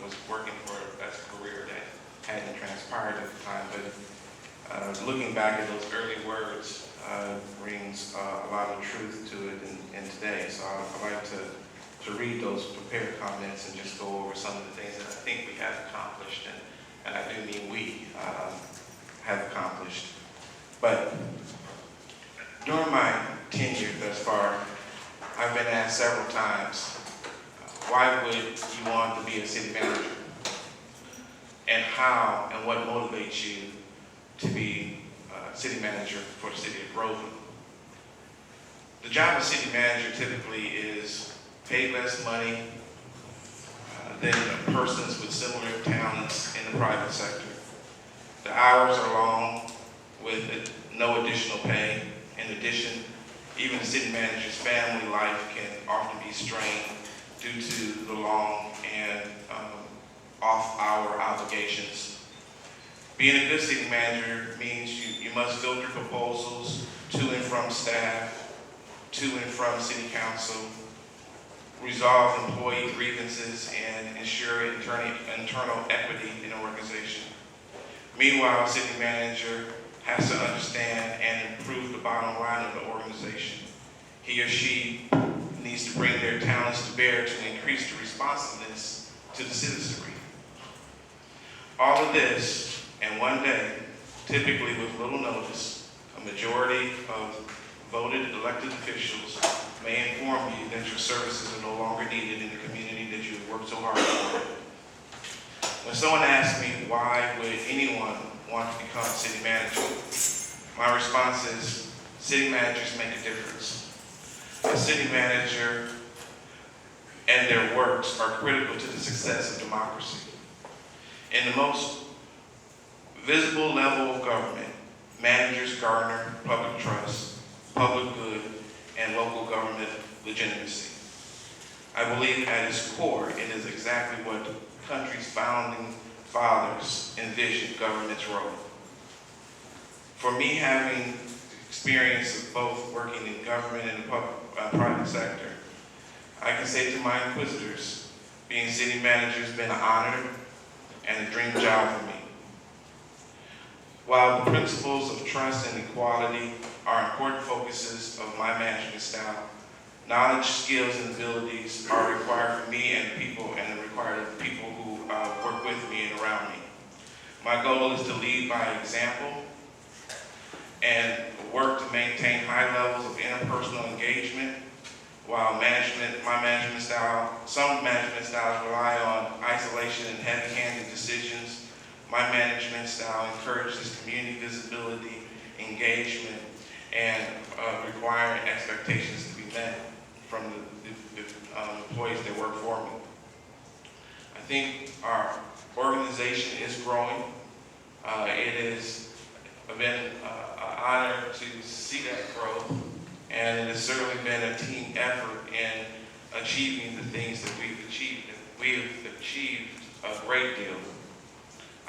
was working for as a career that hadn't transpired at the time. But looking back at those early words brings a lot of truth to it in today. So I'd like to read those prepared comments and just go over some of the things that I think we have accomplished, and I do mean we have accomplished. But during my tenure thus far, I've been asked several times, why would you want to be a city manager? And how and what motivates you to be city manager for the city of Groveland? The job of city manager typically is paid less money than persons with similar talents in the private sector. The hours are long with no additional pay. In addition, even the city manager's family life can often be strained due to the long and off-hour obligations. Being a good city manager means you must filter proposals to and from staff, to and from city council, resolve employee grievances, and ensure internal equity in an organization. Meanwhile, a city manager has to understand and improve the bottom line of the organization. He or she needs to bring their talents to bear to increase the responsiveness to the citizenry. All of this, and one day, typically with little notice, a majority of voted elected officials may inform you that your services are no longer needed in the community that you have worked so hard for. When someone asks me why would anyone want to become a city manager, my response is, city managers make a difference. A city manager and their works are critical to the success of democracy. In the most visible level of government, managers garner public trust, public good, and local government legitimacy. I believe at its core, it is exactly what the country's founding fathers envisioned government's role. For me, having experience of both working in government and the private sector, I can say to my inquisitors, being city manager has been an honor and a dream job for me. While the principles of trust and equality are important focuses of my management style, knowledge, skills, and abilities are required for me and required of the people who work with me and around me. My goal is to lead by example and work to maintain high levels of interpersonal engagement. While some management styles rely on isolation and heavy-handed decisions, my management style encourages community visibility, engagement, and requiring expectations to be met from the employees that work for me. I think our organization is growing. It has been an honor to see that growth, and it has certainly been a team effort in achieving the things that we've achieved. We have achieved a great deal.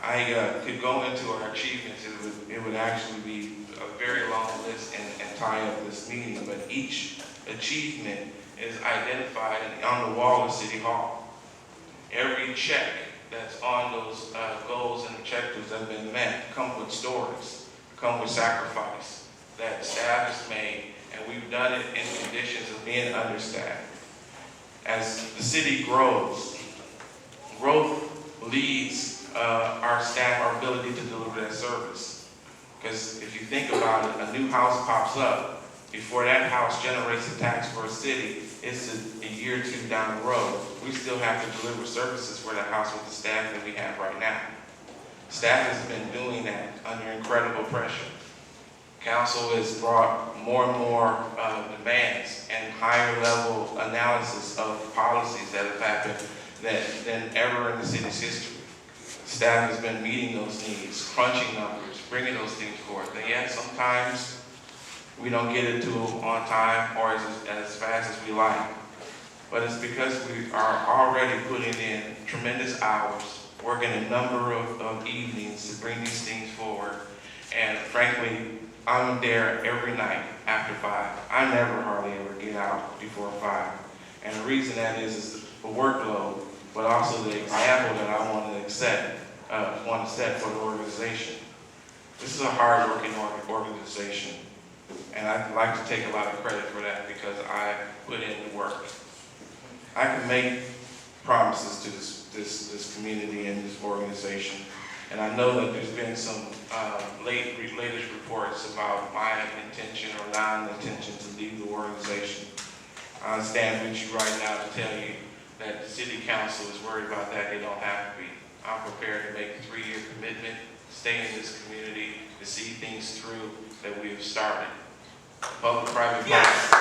I could go into our achievements. It would actually be a very long list and tie up this meeting, but each achievement is identified on the wall of City Hall. Every check that's on those goals and objectives that have been met come with stories, come with sacrifice that staff has made, and we've done it in conditions of being understaffed. As the city grows, growth leads our staff, our ability to deliver that service. Because if you think about it, a new house pops up. Before that house generates a tax for a city, it's a year or two down the road. We still have to deliver services for that house with the staff that we have right now. Staff has been doing that under incredible pressure. Council has brought more and more demands and higher level analysis of policies that have happened than ever in the city's history. Staff has been meeting those needs, crunching numbers, bringing those things forth. And yet sometimes we don't get it to them on time or as fast as we like. But it's because we are already putting in tremendous hours, working a number of evenings to bring these things forward. And frankly, I'm there every night after 5. I never hardly ever get out before 5. And the reason that is the workload, but also the example that I want to set for the organization. This is a hard-working organization, and I'd like to take a lot of credit for that because I put in the work. I can make promises to this community and this organization, and I know that there's been some latest reports about my intention or non-intention to leave the organization. I stand with you right now to tell you that the city council is worried about that. They don't have to be. I'm prepared to make a 3-year commitment, stay in this community, to see things through that we have started. Public-private partnership.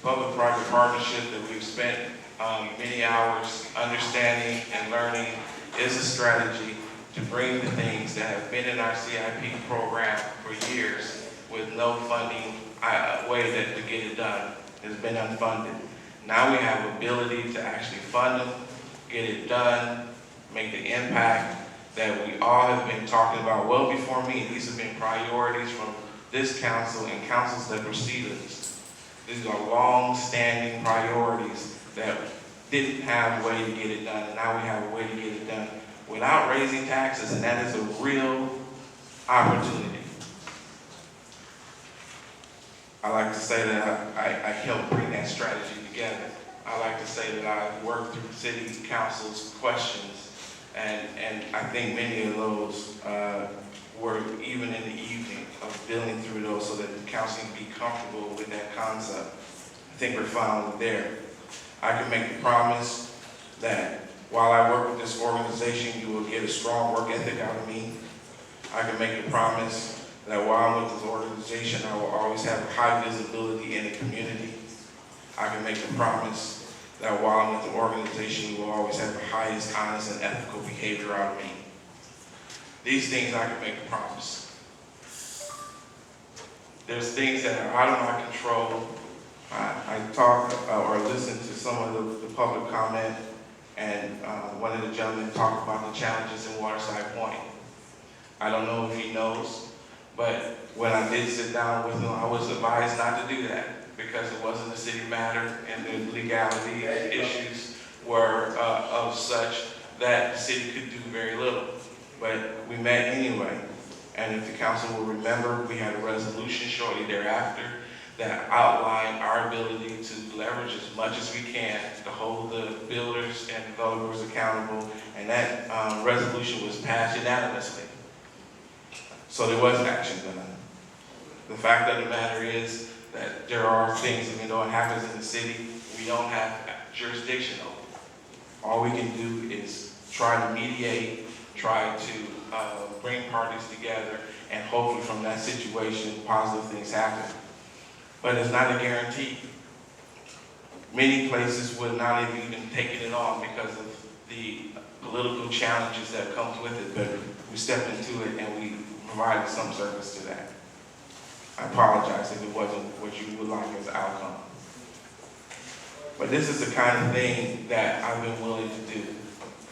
Public-private partnership that we've spent many hours understanding and learning is a strategy to bring the things that have been in our CIP program for years with no funding way to get it done. It's been unfunded. Now we have ability to actually fund them, get it done, make the impact that we all have been talking about well before me. These have been priorities from this council and councils that preceded us. These are long-standing priorities that didn't have a way to get it done, and now we have a way to get it done without raising taxes, and that is a real opportunity. I like to say that I helped bring that strategy together. I like to say that I worked through city council's questions, and I think many of those were even in the evening of dealing through those so that the council can be comfortable with that concept. I think we're finally there. I can make the promise that while I work with this organization, you will get a strong work ethic out of me. I can make the promise that while I'm with this organization, I will always have high visibility in the community. I can make the promise that while I'm with the organization, you will always have the highest honest and ethical behavior out of me. These things I can make a promise. There's things that are out of my control. I talk or listen to some of the public comment, and one of the gentlemen talked about the challenges in Waterside Point. I don't know if he knows, but when I did sit down with him, I was advised not to do that because it wasn't a city matter and the legality issues were of such that the city could do very little. But we met anyway, and if the council will remember, we had a resolution shortly thereafter that outlined our ability to leverage as much as we can to hold the builders and developers accountable, and that resolution was passed unanimously. So there was action done. The fact of the matter is that there are things, even though it happens in the city, we don't have jurisdiction over. All we can do is try to mediate, try to bring parties together, and hopefully from that situation, positive things happen. But it's not a guarantee. Many places would not have even taken it on because of the political challenges that comes with it, but we stepped into it and we provided some service to that. I apologize if it wasn't what you would like as an outcome. But this is the kind of thing that I've been willing to do.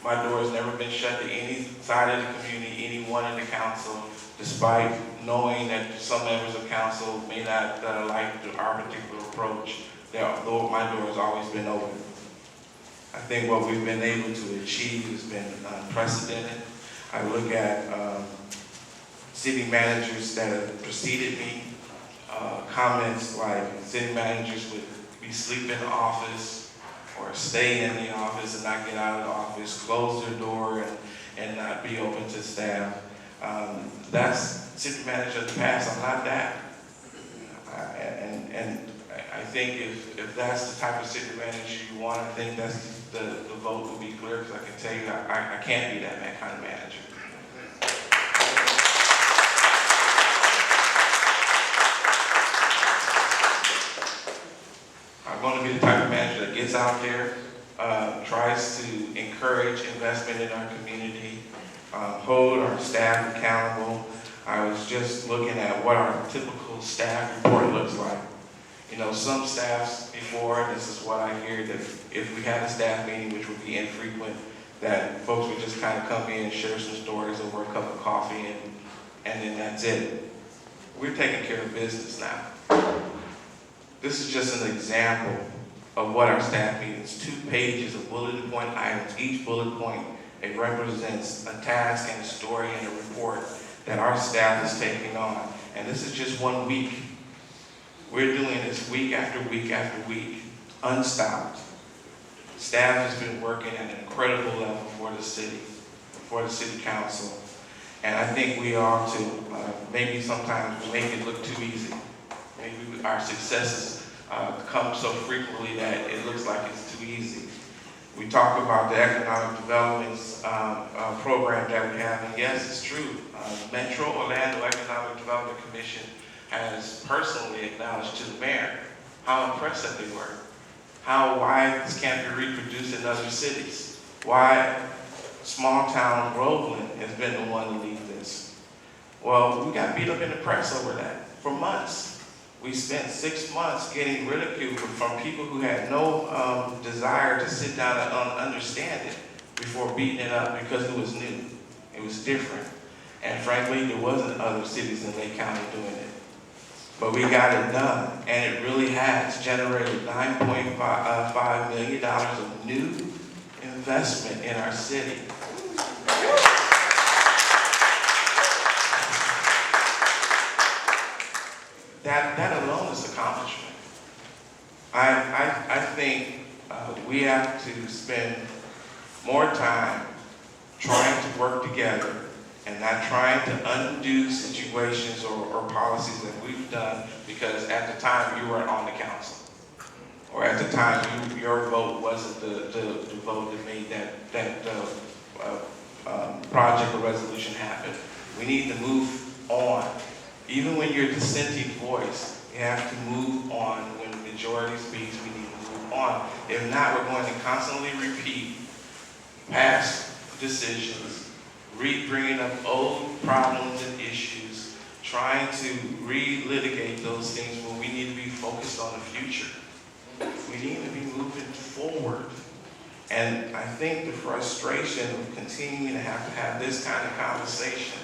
My door has never been shut to any side of the community, anyone in the council, despite knowing that some members of council may not like our particular approach. My door has always been open. I think what we've been able to achieve has been unprecedented. I look at city managers that have preceded me, comments like city managers would be sleeping in the office or stay in the office and not get out of the office, close their door and not be open to staff. That's city manager of the past. I'm not that. And I think if that's the type of city manager you want, I think that's the vote will be clear, because I can tell you I can't be that kind of manager. I'm going to be the type of manager that gets out there, tries to encourage investment in our community, hold our staff accountable. I was just looking at what our typical staff report looks like. You know, some staffs before, this is what I hear, that if we had a staff meeting, which would be infrequent, that folks would just kind of come in and share some stories over a cup of coffee and then that's it. We're taking care of business now. This is just an example of what our staff meetings, 2 pages of bulleted point items. Each bullet point, it represents a task and a story and a report that our staff is taking on. And this is just 1 week. We're doing this week after week after week, unstopped. Staff has been working at an incredible level for the city council. And I think we ought to, maybe sometimes make it look too easy. Maybe our successes come so frequently that it looks like it's too easy. We talk about the economic development program that we have, and yes, it's true. Metro Orlando Economic Development Commission has personally acknowledged to the mayor how impressive they were, why this can't be reproduced in other cities, why small town Groveland has been the one to lead this. Well, we got beat up in the press over that for months. We spent 6 months getting ridiculed from people who had no desire to sit down and understand it before beating it up because it was new, it was different. And frankly, there wasn't other cities in Lake County doing it. But we got it done, and it really has generated $9.5 million of new investment in our city. That alone is accomplishment. I think we have to spend more time trying to work together and not trying to undo situations or policies that we've done because at the time you weren't on the council. Or at the time your vote wasn't the vote that made that project or resolution happen. We need to move on. Even when you're a dissenting voice, you have to move on. When the majority speaks, we need to move on. If not, we're going to constantly repeat past decisions, bringing up old problems and issues, trying to relitigate those things when we need to be focused on the future. We need to be moving forward. And I think the frustration of continuing to have this kind of conversation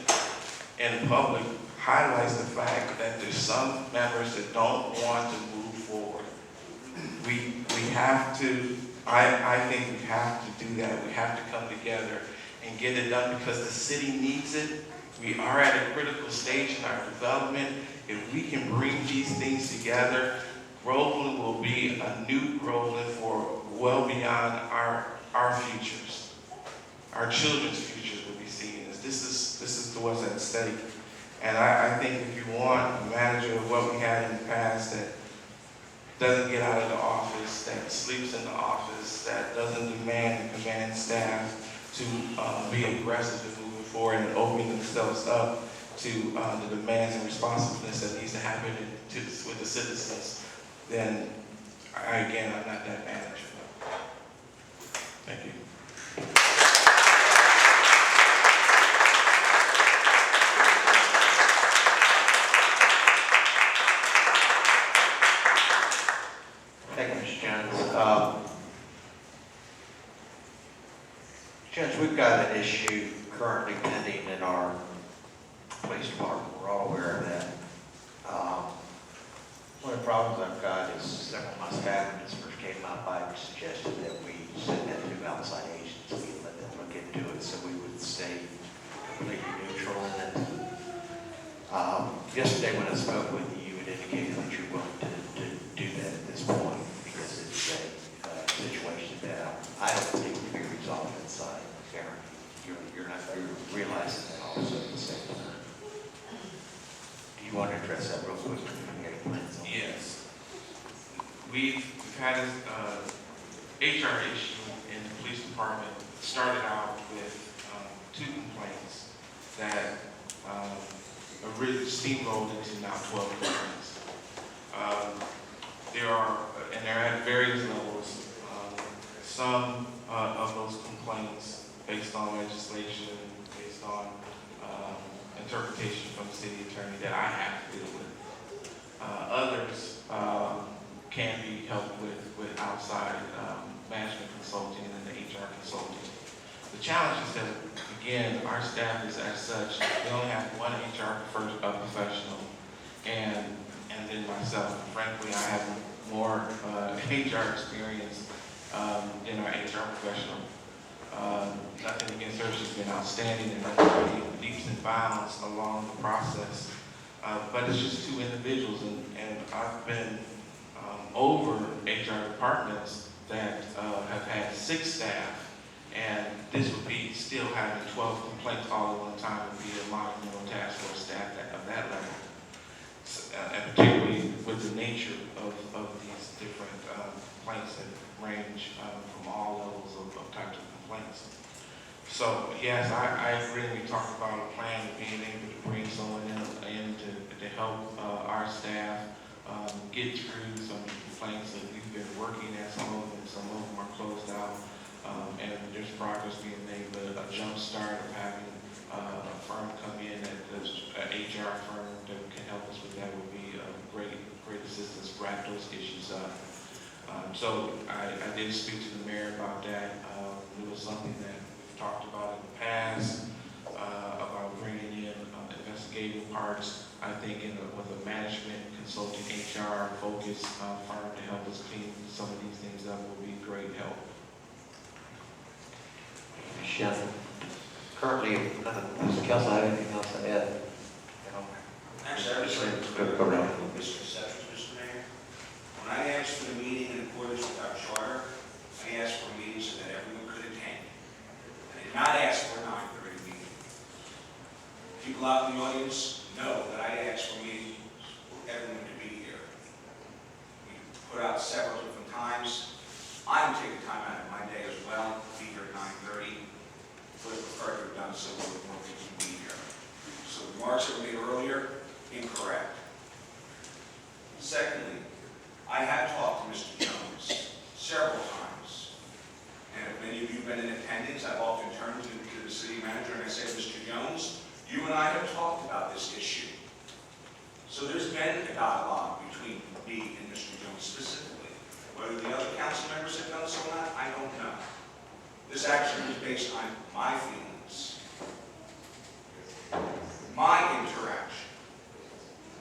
in public highlights the fact that there's some members that don't want to move forward. We have to, I think we have to do that. We have to come together and get it done because the city needs it. We are at a critical stage in our development. If we can bring these things together, Groveland will be a new Groveland for well beyond our futures. Our children's futures will be seen as this is what's at stake. And I think if you want a manager of what we had in the past that doesn't get out of the office, that sleeps in the office, that doesn't demand and command staff to be aggressive in moving forward and opening themselves up to the demands and responsiveness that needs to happen with the citizens, then again, I'm not that manager. Thank you. Thank you, Mr. Jones. Judge, we've got an issue currently pending in our police department. We're all aware of that. One of the problems I've got is several of my staff, when this first came out, I suggested that we send that to outside agencies and let them look into it so we would stay completely neutral in it. Yesterday when I spoke with you, you had indicated that you're willing to do that at this point because it's a situation that I don't think can be resolved inside. Karen, you're realizing that also at the same time. Do you want to address that real quick? Yes. We've had an HR issue in the police department. Started out with 2 complaints that really steamrolled into now 12 complaints. They're at various levels. Some of those complaints based on legislation, based on interpretation from the city attorney that I have to deal with. Others can be helped with outside management consulting and the HR consulting. The challenge is that, again, our staff is as such, we only have one HR professional and then myself. Frankly, I have more HR experience than our HR professional. Nothing against her, she's been outstanding and really leaps and bounds along the process. But it's just 2 individuals, and I've been over HR departments that have had 6 staff, and this would be still having 12 complaints all at one time would be a monumental task for a staff of that level. And particularly with the nature of these different complaints that range from all levels of types of complaints. So yes, I agree. We talked about a plan of being able to bring someone in to help our staff get through some of the complaints that we've been working at. Some of them are closed out, and there's progress being made. But a jump start of having a firm come in, an HR firm that can help us with that would be a great assistance to wrap those issues up. So I did speak to the mayor about that. It was something that we've talked about in the past, about bringing in investigative parts. I think with a management consulting HR focused firm to help us clean some of these things up will be great help. Michelle, currently, does the council have anything else to add? Actually, I was going to Go around. misconceptions, Mr. Mayor. When I asked for the meeting in accordance with our charter, I asked for a meeting so that everyone could attend. I did not ask for a 9:30 meeting. People out in the audience know that I asked for a meeting for everyone to be here. We put out several different times. I'm taking time out of my day as well to be here at 9:30. Would have preferred to have done so with more people to be here. So the remarks that were made earlier, incorrect. Secondly, I have talked to Mr. Jones several times. And if many of you have been in attendance, I've often turned to the city manager and I said, Mr. Jones, you and I have talked about this issue. So there's been a dialogue between me and Mr. Jones specifically. Whether the other council members have done so or not, I don't know. This action is based on my feelings, my interaction.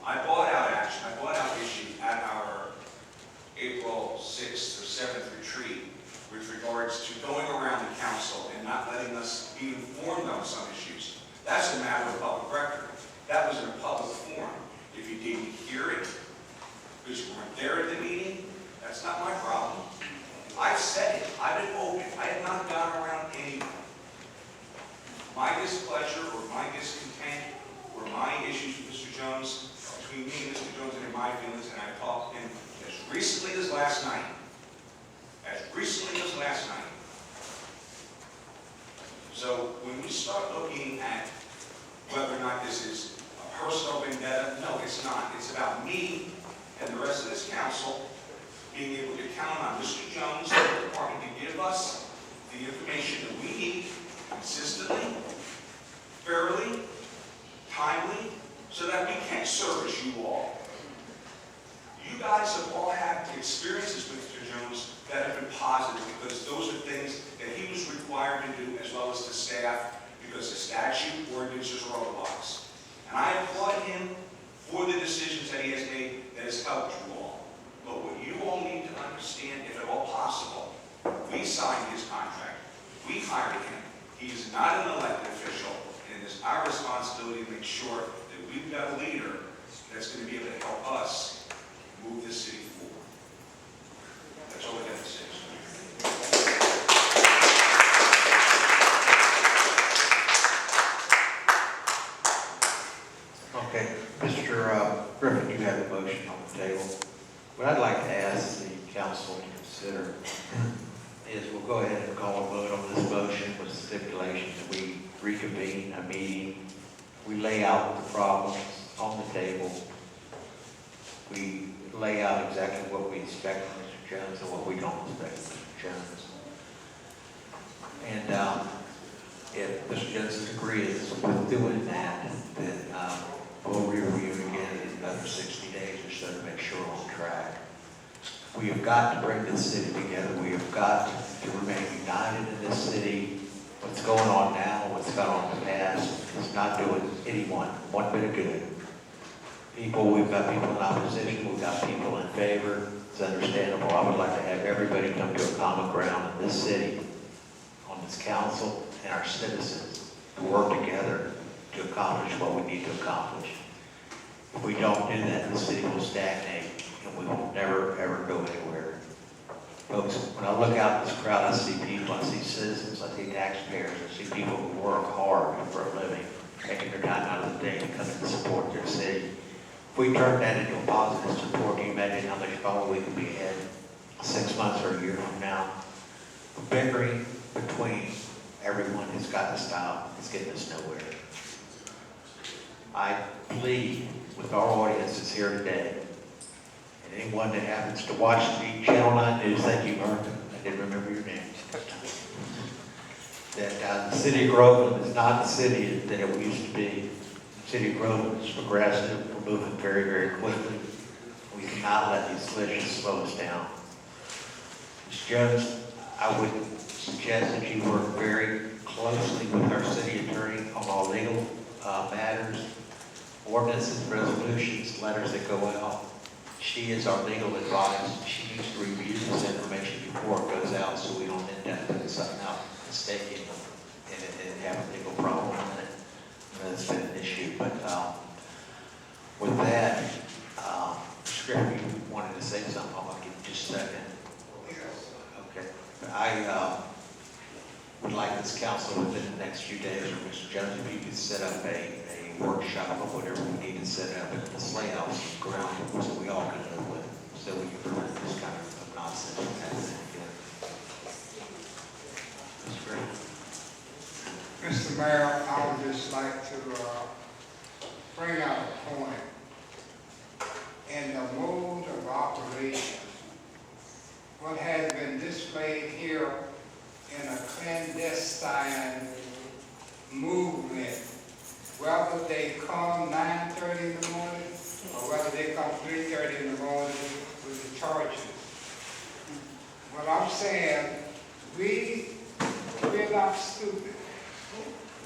I bought out action, I bought out issue at our April 6th or 7th retreat with regards to going around the council and not letting us be informed on some issues. That's a matter of public record. That was in a public forum. If you didn't hear it, because you weren't there at the meeting, that's not my problem. I've said it. I've been open. I have not gone around anyone. My displeasure or my discontent or my issues with Mr. Jones, between me and Mr. Jones and my feelings, and I talked to him as recently as last night. As recently as last night. So when we start looking at whether or not this is a personal vendetta, no, it's not. It's about me and the rest of this council being able to count on Mr. Jones and the department to give us the information that we need consistently, fairly, timely, so that we can service you all. You guys have all had experiences with Mr. Jones, that have been positive, because those are things that he was required to do, as well as the staff, because the statute, ordinances are all laws. And I applaud him for the decisions that he has made that has helped you all. But what you all need to understand, if at all possible, we signed his contract. We hired him. He is not an elected official, and it is our responsibility to make sure that we've got a leader that's going to be able to help us move this city forward. That's all I got to say. Okay, Mr. Griffin, you have a motion on the table. What I'd like to ask the council to consider is we'll go ahead and call a vote on this motion with stipulation that we reconvene a meeting. We lay out the problems on the table. We lay out exactly what we expect from Mr. Jones and what we don't expect from Mr. Jones. And if Mr. Jones agrees with doing that, then we'll review again in another 60 days or so to make sure we're on track. We have got to bring this city together. We have got to remain united in this city. What's going on now, what's gone on in the past, is not doing anyone one bit of good. We've got people in opposition, we've got people in favor. It's understandable. I would like to have everybody come to a common ground in this city, on this council, and our citizens to work together to accomplish what we need to accomplish. If we don't do that, the city will stagnate and we will never, ever go anywhere. Folks, when I look out at this crowd, I see people, I see citizens, I see taxpayers, I see people who work hard for a living, taking their time out of the day to come and support their city. If we turn that into a positive support, can you imagine how much fun we could be ahead 6 months or a year from now? The bickering between everyone has got to stop. It's getting us nowhere. I plead with our audience that's here today, and anyone that happens to watch the Channel 9 News, thank you, Mark, I didn't remember your name, that the city of Groveland is not the city that it used to be. The city of Groveland is progressive. We're moving very, very quickly. We cannot let these collisions slow us down. Mr. Jones, I would suggest that you work very closely with our city attorney on all legal matters, ordinances, resolutions, letters that go out. She is our legal advisor. She needs to review this information before it goes out so we don't end up putting something out mistaken and have a legal problem in it. That's been an issue. But with that, Mr. Griffin, you wanted to say something. I'll give you just a second. Okay. I would like this council within the next few days, or Mr. Jones, if you could set up a workshop or whatever we need to set up and just lay out some ground so we all can live with, so we can prevent this kind of nonsense from happening again. Mr. Griffin. Mr. Mayor, I would just like to bring out a point. In the mode of operation, what has been displayed here in a clandestine movement, whether they come 9:30 in the morning or whether they come 3:30 in the morning with the charges. What I'm saying, we're not stupid.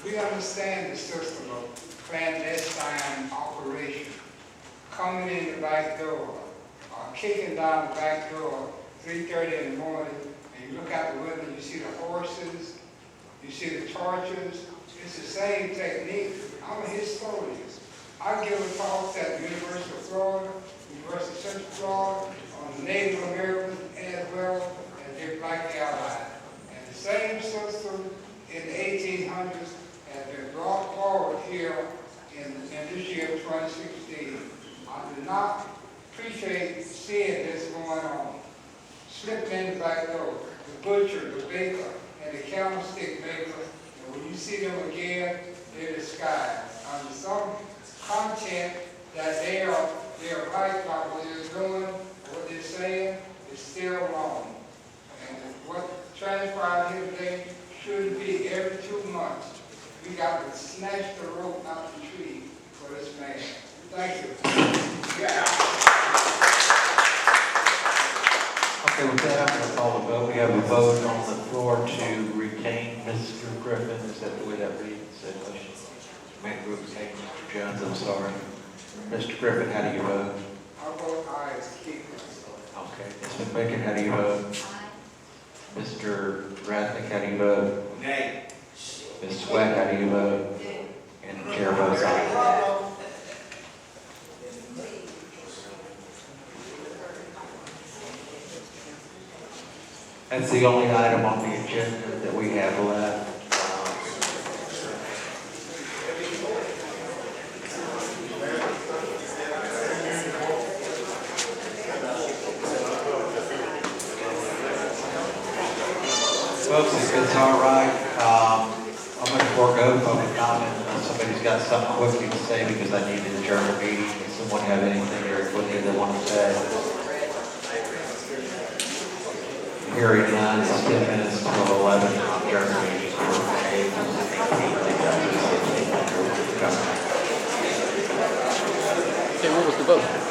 We understand the system of clandestine operation. Coming in the back door, or kicking down the back door, 3:30 in the morning, and you look out the window, you see the horses, you see the torches. It's the same technique. I'm a historian. I give a talk at the University of Florida, University of Central Florida, on the Native Americans as well as their black allies. And the same system in the 1800s has been brought forward here in this year, 2016. I do not appreciate seeing this going on. Slipping in the back door, the butcher, the baker, and the candlestick maker, and when you see them again, they're disguised under some content that they are right about what they're doing, what they're saying is still wrong. And what transpired here today shouldn't be every 2 months. We got to snatch the rope out the tree for this man. Thank you. Okay, Okay, with that, I'm going to call the vote. We have a vote on the floor to retain Mr. Griffin. Is that the way that reads? Retain Mr. Jones, I'm sorry. Mr. Griffin, how do you vote? I vote aye as keeper. Okay. Ms. McMicken, how do you vote? Aye. Mr. Rathnick, how do you vote? Nay. Ms. Sweat, how do you vote? And the chair votes aye. That's the only item on the agenda that we have left. Folks, if it's all right, I'm going to forego public comment unless somebody's got something quickly to say because I need to adjourn the meeting. Does someone have anything very quickly they want to say? Hearing none, it's 10 minutes till 11, adjourn the meeting. Okay, what was the vote?